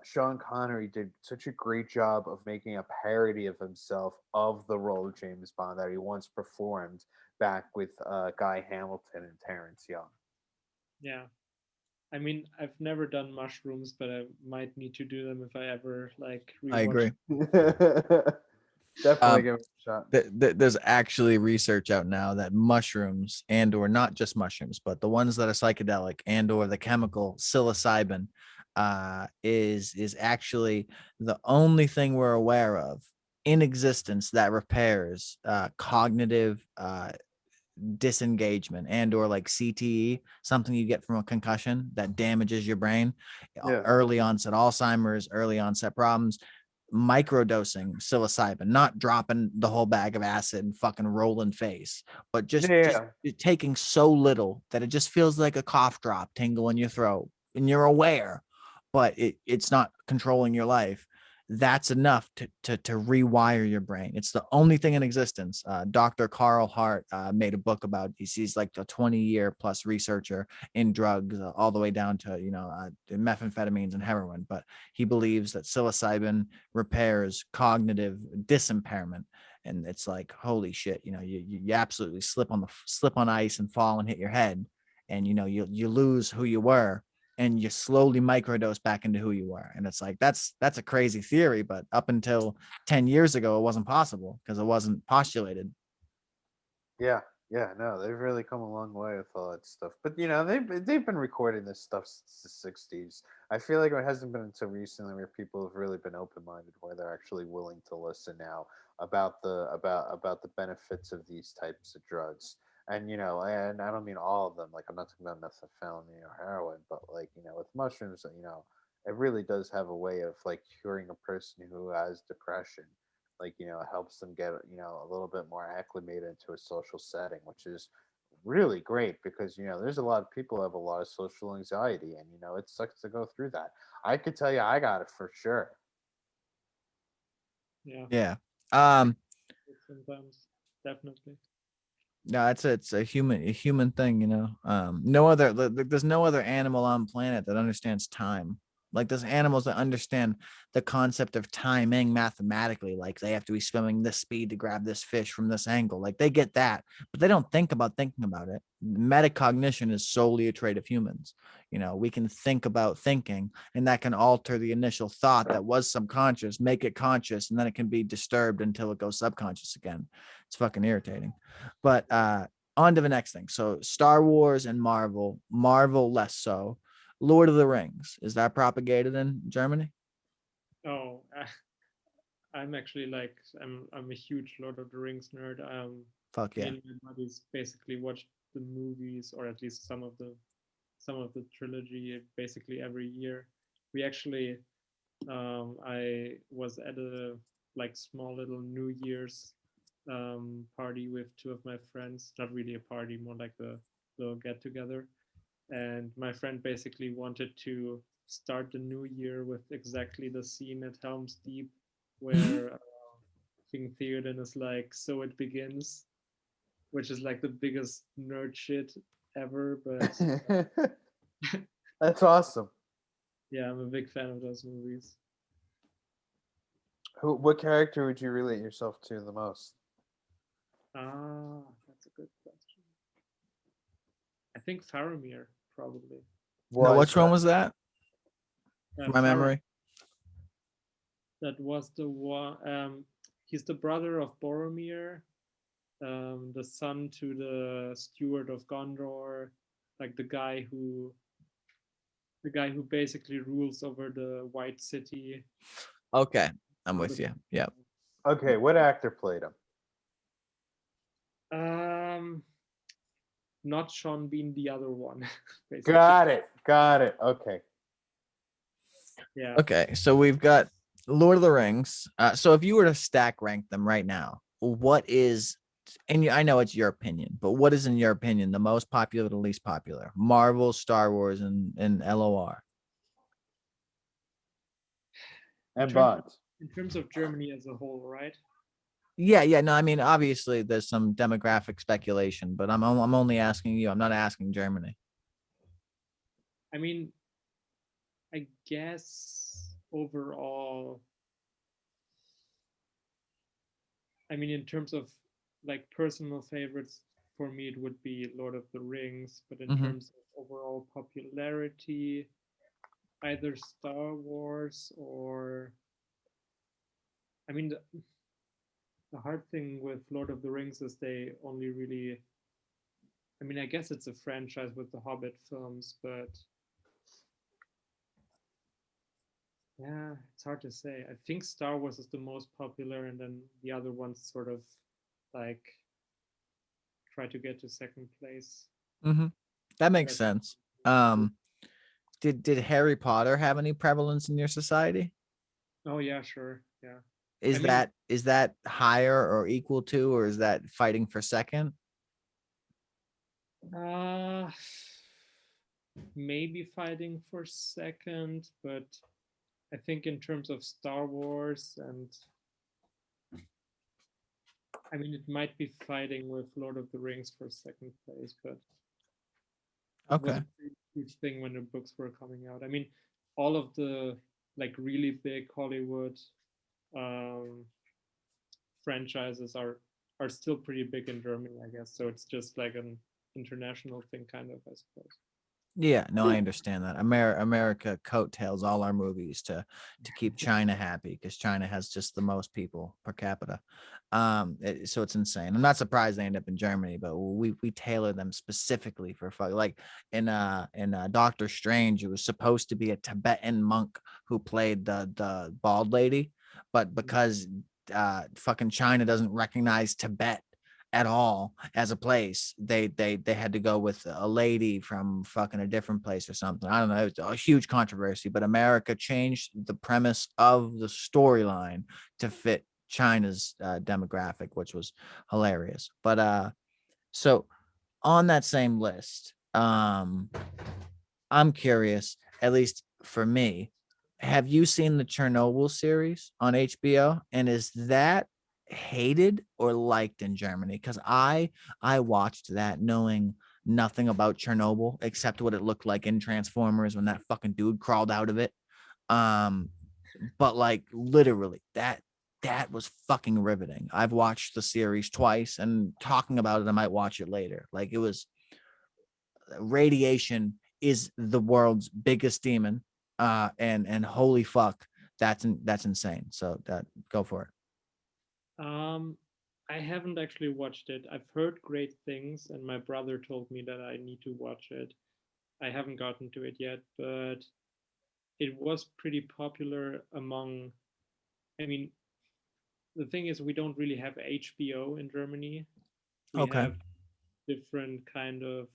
Sean Connery did such a great job of making a parody of himself of the role of James Bond that he once performed back with Guy Hamilton and Terrence Young. Yeah. I mean, I've never done mushrooms, but I might need to do them if I ever like I rewatch. agree. Definitely give it a shot. There's actually research out now that mushrooms and or not just mushrooms, but the ones that are psychedelic and or the chemical psilocybin is actually the only thing we're aware of in existence that repairs cognitive disengagement and or like CTE, something you get from a concussion that damages your brain, Yeah. early onset Alzheimer's, early onset problems. Microdosing psilocybin, not dropping the whole bag of acid and fucking rolling face, but just taking so little that it just feels like a cough drop tingle in your throat and you're aware, but it's not controlling your life. That's enough to rewire your brain. It's the only thing in existence. Dr. Carl Hart made a book about. He's like a 20-year plus researcher in drugs, all the way down to methamphetamines and heroin. But he believes that psilocybin repairs cognitive disimpairment, and it's like holy shit. You absolutely slip on ice and fall and hit your head, and you lose who you were, and you slowly microdose back into who you were. And it's like that's a crazy theory, but up until 10 years ago it wasn't possible because it wasn't postulated. Yeah, no, they've really come a long way with all that stuff. But they've been recording this stuff since the '60s. I feel like it hasn't been until recently where people have really been open-minded, where they're actually willing to listen now about the benefits of these types of drugs. And I don't mean all of them. Like I'm not talking about methamphetamine or heroin, but with mushrooms, it really does have a way of like curing a person who has depression. It helps them get a little bit more acclimated into a social setting, which is really great because there's a lot of people who have a lot of social anxiety, and it sucks to go through that. I could tell you I got it for sure. Yeah. um Sometimes, definitely. no, it's a human thing. There's no other animal on planet that understands time. Like there's animals that understand the concept of timing mathematically. Like they have to be swimming this speed to grab this fish from this angle. Like they get that, but they don't think about thinking about it. Metacognition is solely a trait of humans. We can think about thinking, and that can alter the initial thought that was subconscious, make it conscious, and then it can be disturbed until it goes subconscious again. It's fucking irritating. But on to the next thing. So Star Wars and Marvel less so. Lord of the Rings, is that propagated in Germany? Oh, I'm actually like I'm a huge Lord of the Rings nerd. Fuck Me yeah. and my buddies basically watched the movies, or at least some of the trilogy basically every year. We actually I was at a like small little New Year's party with two of my friends. Not really a party, more like a little get together. And my friend basically wanted to start the new year with exactly the scene at Helm's Deep where King Theoden is like, "So it begins," which is like the biggest nerd shit ever. But That's awesome. yeah, I'm a big fan of those movies. What character would you relate yourself to the most? That's a good question. I think Faramir, probably. No, which one was that? Uh, From my memory. That was the one. He's the brother of Boromir, the son to the steward of Gondor, like the guy who basically rules over the White City. Okay, I'm with you. Yeah. Okay, what actor played him? Not Sean Bean, the other one. Basically. Got it. Okay. Yeah. Okay, so we've got Lord of the Rings. So if you were to stack rank them right now, what is, and I know it's your opinion, but what is in your opinion the most popular, the least popular? Marvel, Star Wars, and LOR. In And terms bonds. in terms of Germany as a whole, right? Yeah. No, I mean obviously there's some demographic speculation, but I'm only asking you. I'm not asking Germany. I mean, I guess overall, I mean, in terms of like personal favorites, for me it would be Lord of the Rings, but in Mm-hmm. terms of overall popularity, either Star Wars or, I mean, the hard thing with Lord of the Rings is they only really, I mean, I guess it's a franchise with the Hobbit films, but yeah, it's hard to say. I think Star Wars is the most popular, and then the other ones sort of like try to get to second place. Mm-hmm. That makes That's sense. Um, did Harry Potter have any prevalence in your society? oh yeah, sure. Yeah. I Is mean, that higher or equal to, or is that fighting for second? uh maybe fighting for second, but I think in terms of Star Wars and I mean it might be fighting with Lord of the Rings for second place, but it was Okay. a pretty huge thing when the books were coming out. I mean, all of the like really big Hollywood um, franchises are still pretty big in Germany, I guess. So it's just like an international thing, kind of, I suppose. Yeah, no, I understand that. America coattails all our movies to keep China happy because China has just the most people per capita. So it's insane. I'm not surprised they end up in Germany, but we tailor them specifically for like in Doctor Strange. It was supposed to be a Tibetan monk who played the bald lady, but because fucking China doesn't recognize Tibet at all as a place, they had to go with a lady from fucking a different place or something. I don't know. It was a huge controversy, but America changed the premise of the storyline to fit China's demographic, which was hilarious. But so on that same list, I'm curious, at least for me, have you seen the Chernobyl series on HBO? And is that hated or liked in Germany? Because I watched that knowing nothing about Chernobyl except what it looked like in Transformers when that fucking dude crawled out of it. Um, but like literally that was fucking riveting. I've watched the series twice and talking about it, I might watch it later. Like it was radiation is the world's biggest demon. And holy fuck, that's insane. So that go for it. Um, I haven't actually watched it. I've heard great things, and my brother told me that I need to watch it. I haven't gotten to it yet, but it was pretty popular among. I mean, the thing is, we don't really have HBO in Germany. We Okay. have different kind of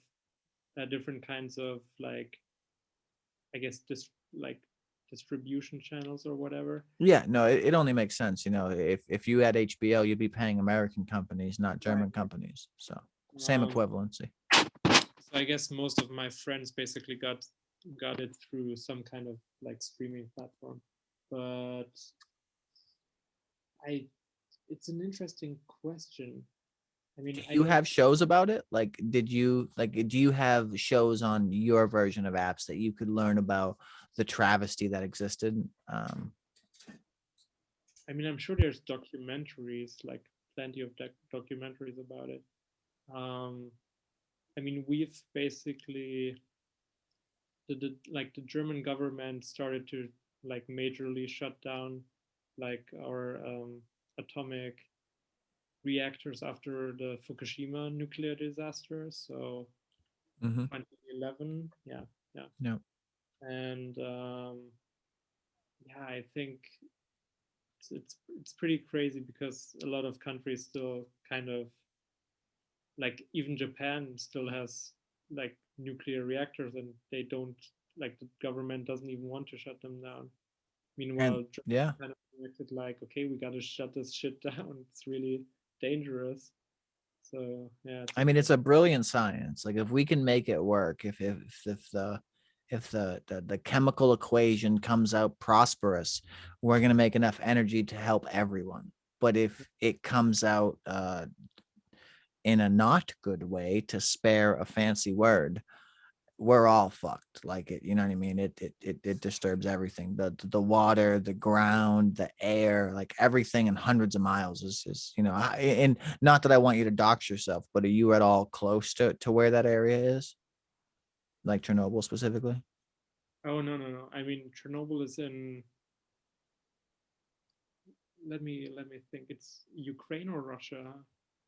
different kinds of like I guess like distribution channels or whatever. Yeah, no, it only makes sense. You know, if you had HBO, you'd be paying American companies, not Right. German companies. So same Um, equivalency. so I guess most of my friends basically got it through some kind of like streaming platform. But I it's an interesting question. I Do mean, I you don't have shows about it? Like, do you have shows on your version of apps that you could learn about the travesty that existed? I mean, I'm sure there's documentaries, like plenty of documentaries about it. Um, I mean, we've basically like the German government started to like majorly shut down like our atomic reactors after the Fukushima nuclear disaster. So Mm-hmm. 2011, yeah, yeah, No. and yeah, I think it's pretty crazy because a lot of countries still kind of like even Japan still has like nuclear reactors and they don't like the government doesn't even want to shut them down. Meanwhile, Germany yeah, kind of reacted like, okay, we got to shut this shit down. It's really dangerous. So yeah, it's I mean, it's interesting. a brilliant science. Like if we can make it work, if the chemical equation comes out prosperous, we're gonna make enough energy to help everyone. But if it comes out in a not good way, to spare a fancy word, we're all fucked. Like it, you know what I mean? It disturbs everything. The water, the ground, the air, like everything in hundreds of miles is and not that I want you to dox yourself, but are you at all close to where that area is? Like Chernobyl specifically? Oh no. I mean, Chernobyl is in. Let me think. It's Ukraine or Russia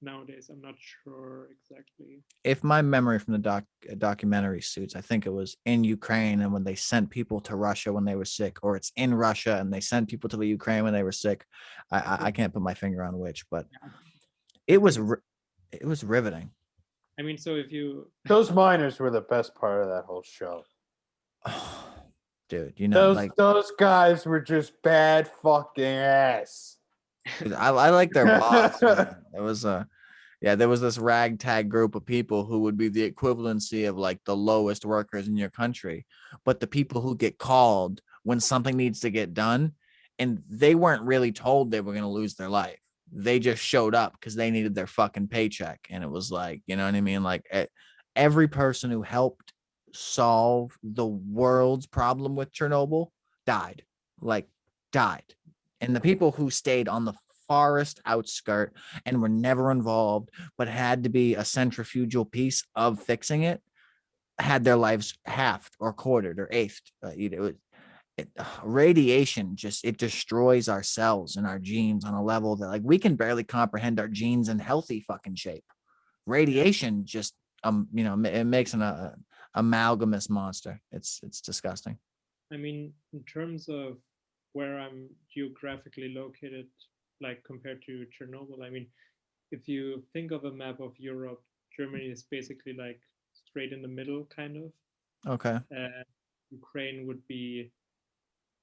nowadays. I'm not sure exactly. If my memory from the documentary suits, I think it was in Ukraine, and when they sent people to Russia when they were sick, or it's in Russia and they sent people to the Ukraine when they were sick. I can't put my finger on which, but Yeah, I it think was it's. it was riveting. I mean, so if you. Those miners were the best part of that whole show. Dude, you know, Those like those guys were just bad fucking ass. I like their boss, man. It was there was this ragtag group of people who would be the equivalency of like the lowest workers in your country, but the people who get called when something needs to get done, and they weren't really told they were going to lose their life. They just showed up because they needed their fucking paycheck, and it was like, you know what I mean? Like every person who helped solve the world's problem with Chernobyl died, like died, and the people who stayed on the forest outskirt and were never involved, but had to be a centrifugal piece of fixing it, had their lives halved or quartered or eighth. Radiation just it destroys our cells and our genes on a level that like we can barely comprehend our genes in healthy fucking shape. Yeah. Radiation just it makes an amalgamous monster. It's disgusting. I mean, in terms of where I'm geographically located, like compared to Chernobyl, I mean, if you think of a map of Europe, Germany is basically like straight in the middle, kind of. Okay. Ukraine would be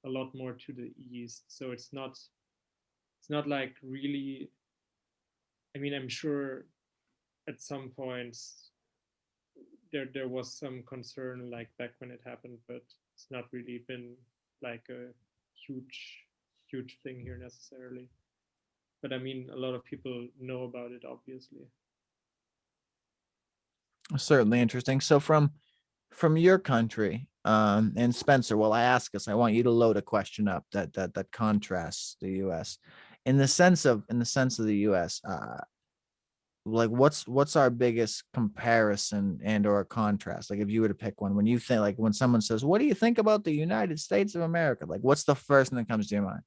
a lot more to the east, so it's not like really. I mean, I'm sure at some points there was some concern like back when it happened, but it's not really been like a huge thing here necessarily. But I mean, a lot of people know about it, obviously. Certainly interesting. So from your country, and Spencer, while I ask us, I want you to load a question up that contrasts the U.S. In the sense of the U.S. Like what's our biggest comparison and or contrast? Like if you were to pick one, when you think like when someone says, "What do you think about the United States of America?" Like what's the first thing that comes to your mind?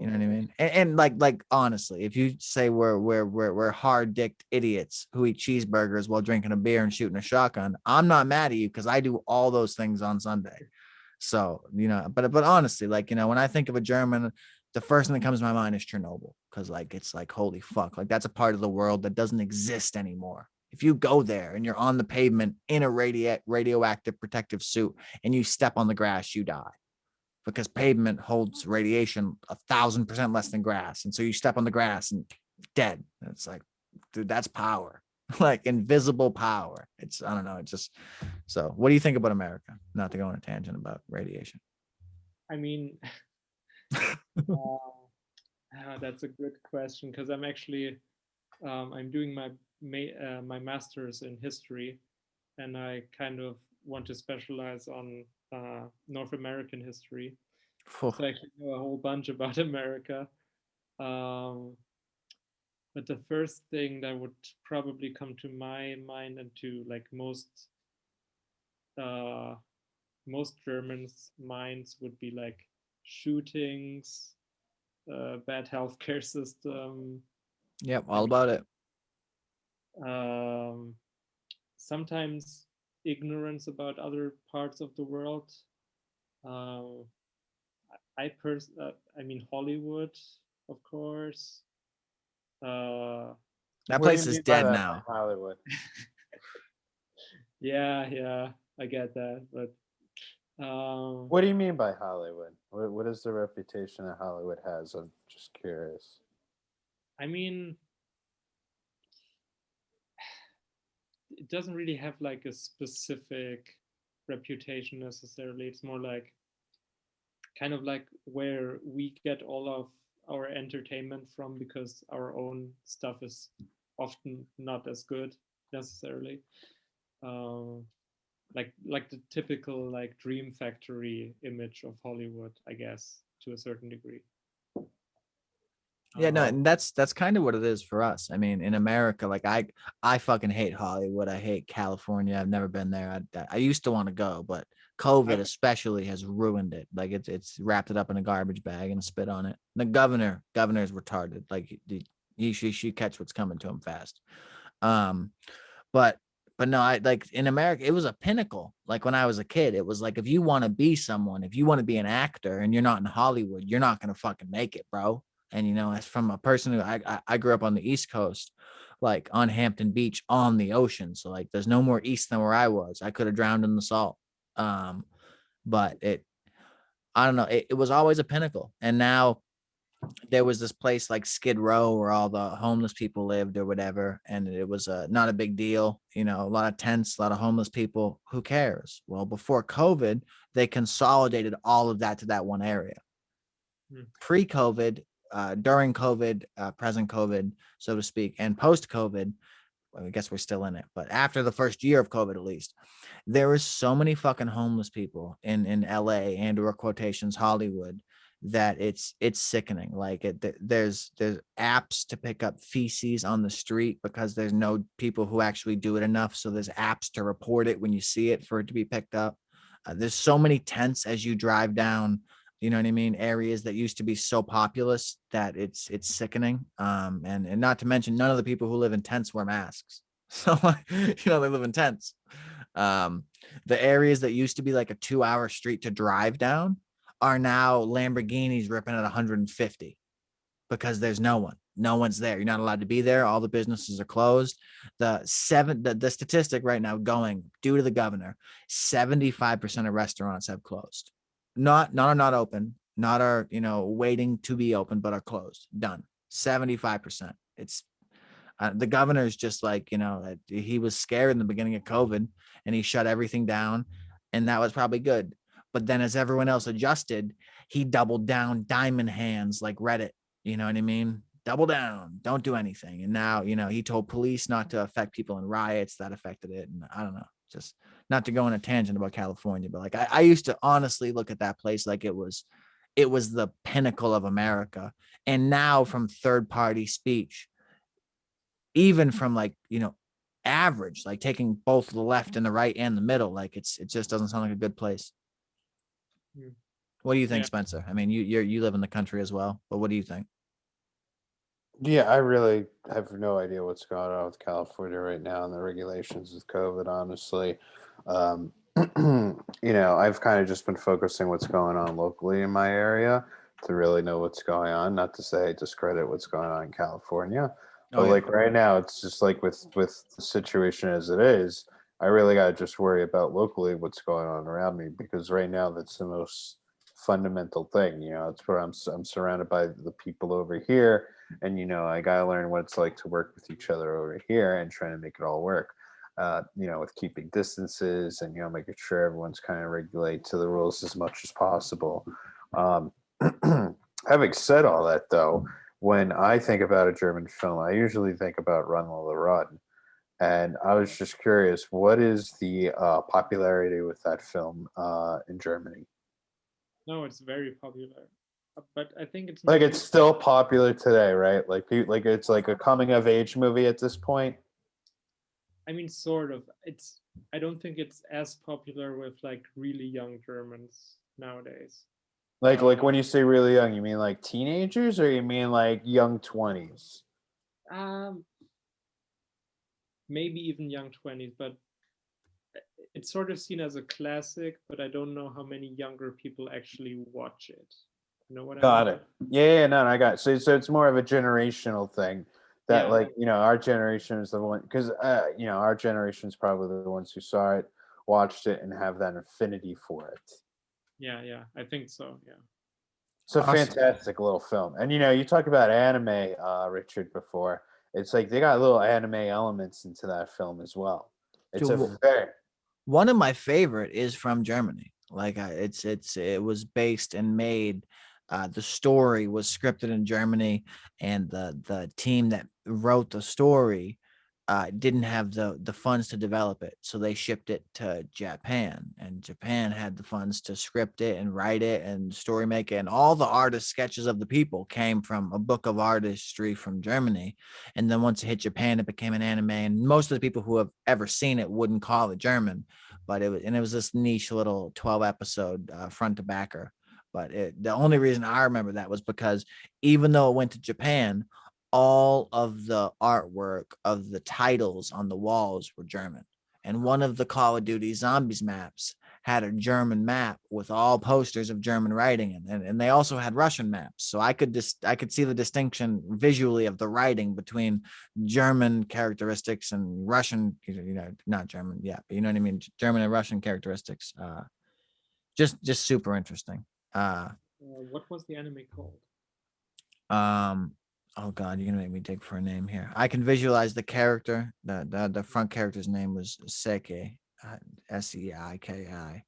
You know what I Oh, mean? And like honestly, if you say we're hard-dicked idiots who eat cheeseburgers while drinking a beer and shooting a shotgun, I'm not mad at you because I do all those things on Sunday. So, but honestly, like, when I think of a German, the first thing that comes to my mind is Chernobyl, because like it's like holy fuck, like that's a part of the world that doesn't exist anymore. If you go there and you're on the pavement in a radioactive protective suit and you step on the grass, you die because pavement holds radiation 1,000% less than grass. And so you step on the grass and dead. And it's like, dude, that's power, like invisible power. I don't know. It's just, so what do you think about America? Not to go on a tangent about radiation. I mean, that's a good question because I'm actually I'm doing my master's in history, and I kind of want to specialize on North American history. So I actually know a whole bunch about America. Um, but the first thing that would probably come to my mind and to like uh, most Germans' minds would be like shootings, bad healthcare system. Yep, I all mean, about it. um, sometimes ignorance about other parts of the world. Uh, I mean Hollywood, of course. Uh, That What do place you is mean by dead that, now. Hollywood? yeah, I get that, but What do you mean by Hollywood? What is the reputation that Hollywood has? I'm just curious. I mean, it doesn't really have like a specific reputation necessarily. It's more like kind of like where we get all of our entertainment from, because our own stuff is often not as good necessarily. Um, like the typical like dream factory image of Hollywood, I guess, to a certain degree. Yeah, no, and that's kind of what it is for us. I mean, in America, like I fucking hate Hollywood. I hate California. I've never been there. I used to want to go, but COVID especially has ruined it. Like it's wrapped it up in a garbage bag and spit on it. The governor's retarded. Like he should catch what's coming to him fast. Um, but no, I like in America, it was a pinnacle. Like when I was a kid, it was like if you want to be someone, if you want to be an actor and you're not in Hollywood, you're not gonna fucking make it, bro. And you know, as from a person who I grew up on the East Coast, like on Hampton Beach on the ocean. So like there's no more east than where I was. I could have drowned in the salt. But I don't know, it was always a pinnacle. And now there was this place like Skid Row where all the homeless people lived or whatever, and it was not a big deal. You know, a lot of tents, a lot of homeless people. Who cares? Well, before COVID, they consolidated all of that to that one area. Pre-COVID, during COVID, present COVID, so to speak, and post-COVID, well, I guess we're still in it, but after the first year of COVID, at least, there is so many fucking homeless people in LA and or quotations Hollywood that it's sickening. Like there's apps to pick up feces on the street because there's no people who actually do it enough. So there's apps to report it when you see it for it to be picked up. There's so many tents as you drive down, you know what I mean, areas that used to be so populous that it's sickening. And not to mention none of the people who live in tents wear masks. So you know, they live in tents. The areas that used to be like a 2-hour street to drive down are now Lamborghinis ripping at 150 because there's no one's there. You're not allowed to be there. All the businesses are closed. The statistic right now going due to the governor, 75% of restaurants have closed. Not are not open, not are, you know, waiting to be open, but are closed. Done. 75%. It's the governor's just like, you know, he was scared in the beginning of COVID and he shut everything down, and that was probably good. But then as everyone else adjusted, he doubled down, diamond hands like Reddit. You know what I mean? Double down, don't do anything. And now, you know, he told police not to affect people in riots that affected it. And I don't know, just not to go on a tangent about California, but like I used to honestly look at that place like it was the pinnacle of America. And now from third party speech, even from like, you know, average, like taking both the left and the right and the middle, like it just doesn't sound like a good place. What do you think, Spencer? I mean, you live in the country as well, but what do you think? Yeah, I really have no idea what's going on with California right now and the regulations with COVID, honestly. Um, you know, I've kind of just been focusing what's going on locally in my area to really know what's going on. Not to say discredit what's going on in California, but like right now, it's just like with the situation as it is, I really got to just worry about locally what's going on around me, because right now that's the most fundamental thing. You know, it's where I'm surrounded by the people over here, and you know, I gotta learn what it's like to work with each other over here and trying to make it all work. You know, with keeping distances and, you know, making sure everyone's kind of regulate to the rules as much as possible. Um, Having said all that, though, when I think about a German film, I usually think about Run Lola Run. And I was just curious, what is the popularity with that film in Germany? No, it's very popular, but I think it's Like mainly, it's still popular today, right? Like it's like a coming of age movie at this point. I mean, sort of. It's I don't think it's as popular with like really young Germans nowadays. Like when you say really young, you mean like teenagers or you mean like young 20s? Um, maybe even young 20s, but it's sort of seen as a classic, but I don't know how many younger people actually watch it. You know what I mean? Got it. Yeah, no, I got it. So it's more of a generational thing that Yeah. like, you know, our generation is the one, because you know, our generation is probably the ones who saw it, watched it, and have that affinity for it. Yeah, I think so. Yeah. It's a Awesome. fantastic little film. And you talk about anime, Richard, before. It's like they got little anime elements into that film as well. It's a Dude, very one of my favorite is from Germany. Like it was based and made. The story was scripted in Germany, and the team that wrote the story didn't have the funds to develop it, so they shipped it to Japan, and Japan had the funds to script it and write it and story make it, and all the artist sketches of the people came from a book of artistry from Germany. And then once it hit Japan, it became an anime, and most of the people who have ever seen it wouldn't call it German, but it was this niche little 12 episode front to backer. But the only reason I remember that was because even though it went to Japan, all of the artwork of the titles on the walls were German. And one of the Call of Duty Zombies maps had a German map with all posters of German writing in it. And they also had Russian maps. So I could see the distinction visually of the writing between German characteristics and Russian, not German, yeah, but you know what I mean? German and Russian characteristics. Just super interesting. What was the anime called? Oh god, you're gonna make me dig for a name here. I can visualize the character. The front character's name was Seiki, Seiki.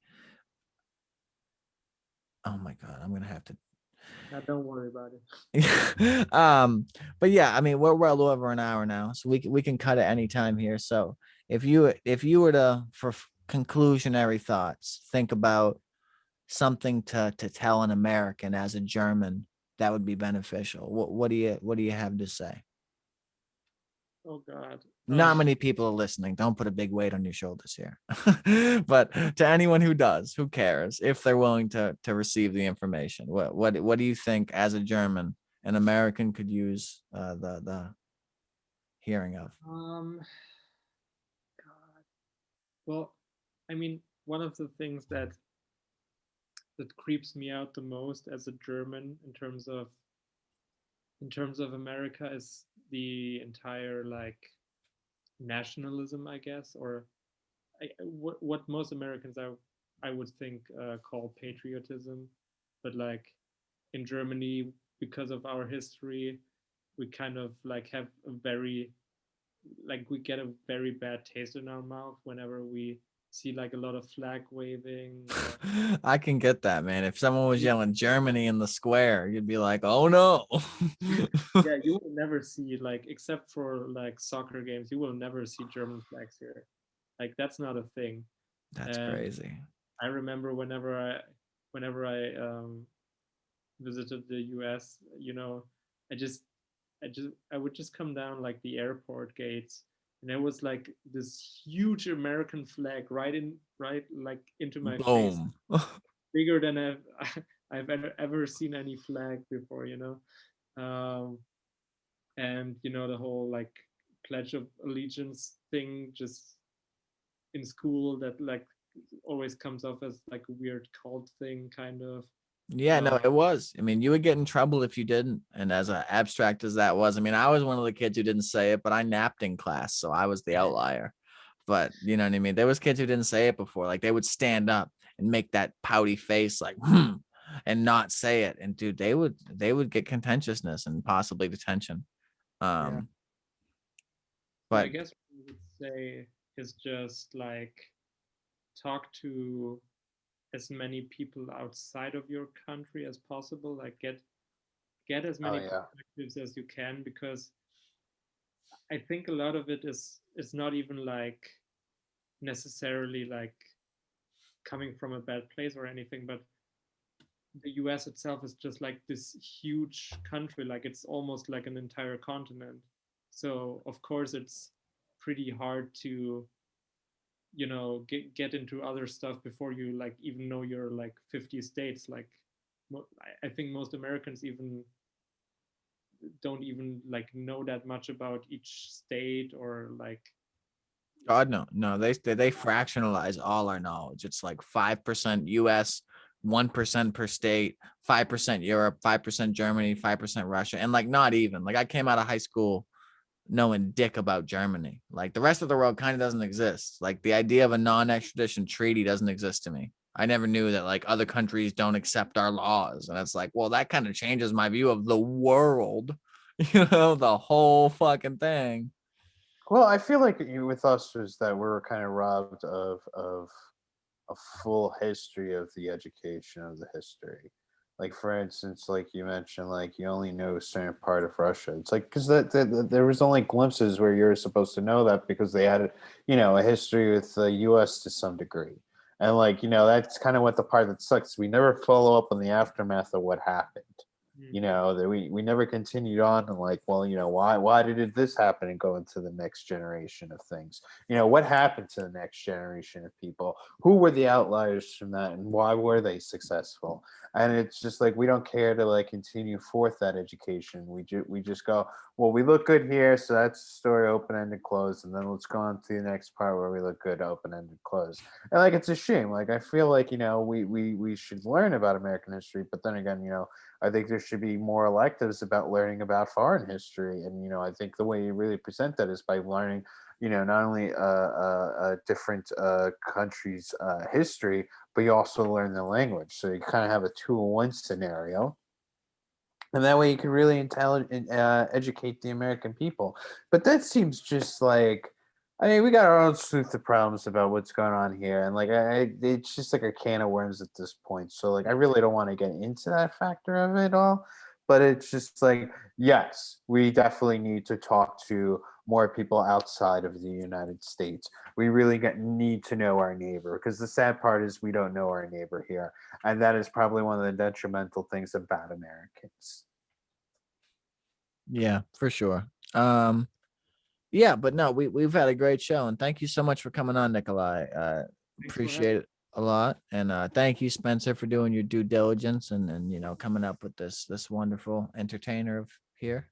Oh my god, I'm gonna have to. Don't worry about it. But yeah, I mean we're well over an hour now, so we can cut at any time here. So if you were to, for conclusionary thoughts, think about something to tell an American as a German that would be beneficial. What do you have to say? Oh God. Not many people are listening. Don't put a big weight on your shoulders here. But to anyone who does, who cares, if they're willing to receive the information, what do you think as a German, an American could use the hearing of? God. Well, I mean, one of the things that creeps me out the most as a German in terms of America is the entire like nationalism, I guess, or what most Americans I would think call patriotism, but like in Germany, because of our history, we kind of like have a very like we get a very bad taste in our mouth whenever we see like a lot of flag waving or I can get that, man. If someone was yelling Germany in the square, you'd be like, "Oh no." yeah, you will never see like except for like soccer games, you will never see German flags here. Like that's not a thing. That's And crazy. I remember whenever I visited the US, I just I would just come down like the airport gates, and there was like this huge American flag right like into my face, Boom. bigger than I've ever seen any flag before. And the whole like Pledge of Allegiance thing just in school that like always comes off as like a weird cult thing kind of. Yeah, no, uh, it was. I mean, you would get in trouble if you didn't. And as abstract as that was, I mean, I was one of the kids who didn't say it, but I napped in class, so I was the outlier. But you know what I mean? There was kids who didn't say it before. Like they would stand up and make that pouty face, like, and not say it. And dude, they would get contentiousness and possibly detention. yeah. Um, So I but guess what I would say is just like talk to as many people outside of your country as possible. Like get as oh many yeah. perspectives as you can, because I think a lot of it is not even like necessarily like coming from a bad place or anything, but the US itself is just like this huge country, like it's almost like an entire continent. So of course it's pretty hard to get into other stuff before you like even know your like 50 states. Like I think most Americans even don't even like know that much about each state or like. God, no, they fractionalize all our knowledge. It's like 5% US, 1% per state, 5% Europe, 5% Germany, 5% Russia, and like not even like I came out of high school knowing dick about Germany. Like the rest of the world kind of doesn't exist. Like the idea of a non-extradition treaty doesn't exist to me. I never knew that like other countries don't accept our laws. And it's like, well, that kind of changes my view of the world, the whole fucking thing. Well, I feel like with us was that we were kind of robbed of a full history of the education of the history. Like for instance, like you mentioned, like you only know a certain part of Russia. It's like because there was only glimpses where you're supposed to know that because they had, a history with the U.S. to some degree, and like that's kind of what the part that sucks. We never follow up on the aftermath of what happened. That we never continued on and like, well, why did this happen and go into the next generation of things? What happened to the next generation of people? Who were the outliers from that and why were they successful? And it's just like we don't care to like continue forth that education. We just go, well, we look good here, so that's story open-ended close, and then let's go on to the next part where we look good open-ended close. And like it's a shame. Like I feel like we should learn about American history, but then again, I think there should be more electives about learning about foreign history. And, I think the way you really present that is by learning, not only a different country's history, but you also learn the language. So you kind of have a 2-in-1 scenario. And that way you can really educate the American people. But that seems just like, I mean, we got our own sleuth of problems about what's going on here, and like, it's just like a can of worms at this point. So, like, I really don't want to get into that factor of it all, but it's just like, yes, we definitely need to talk to more people outside of the United States. We really need to know our neighbor because the sad part is we don't know our neighbor here, and that is probably one of the detrimental things about Americans. Yeah, for sure. Yeah, but no, we've had a great show, and thank you so much for coming on, Nikolai. Appreciate it a lot, and thank you, Spencer, for doing your due diligence and coming up with this wonderful entertainer of here.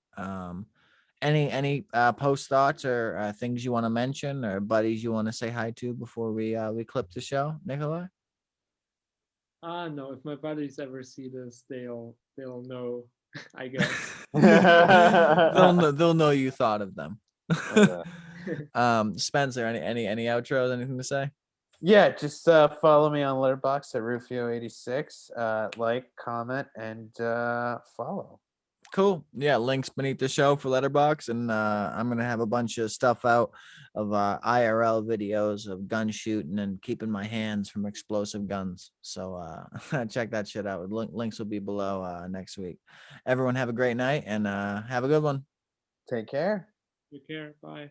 Any post thoughts or things you want to mention or buddies you want to say hi to before we clip the show, Nikolai? No, if my buddies ever see this, they'll know, I guess. They'll know you thought of them. Spencer, any outros, anything to say? Yeah, just follow me on Letterboxd at Rufio86. Like, comment, and follow. Cool. Yeah, links beneath the show for Letterboxd, and I'm gonna have a bunch of stuff out of IRL videos of gun shooting and keeping my hands from explosive guns. So check that shit out. Links will be below next week. Everyone have a great night and have a good one. Take care. Take care. Bye.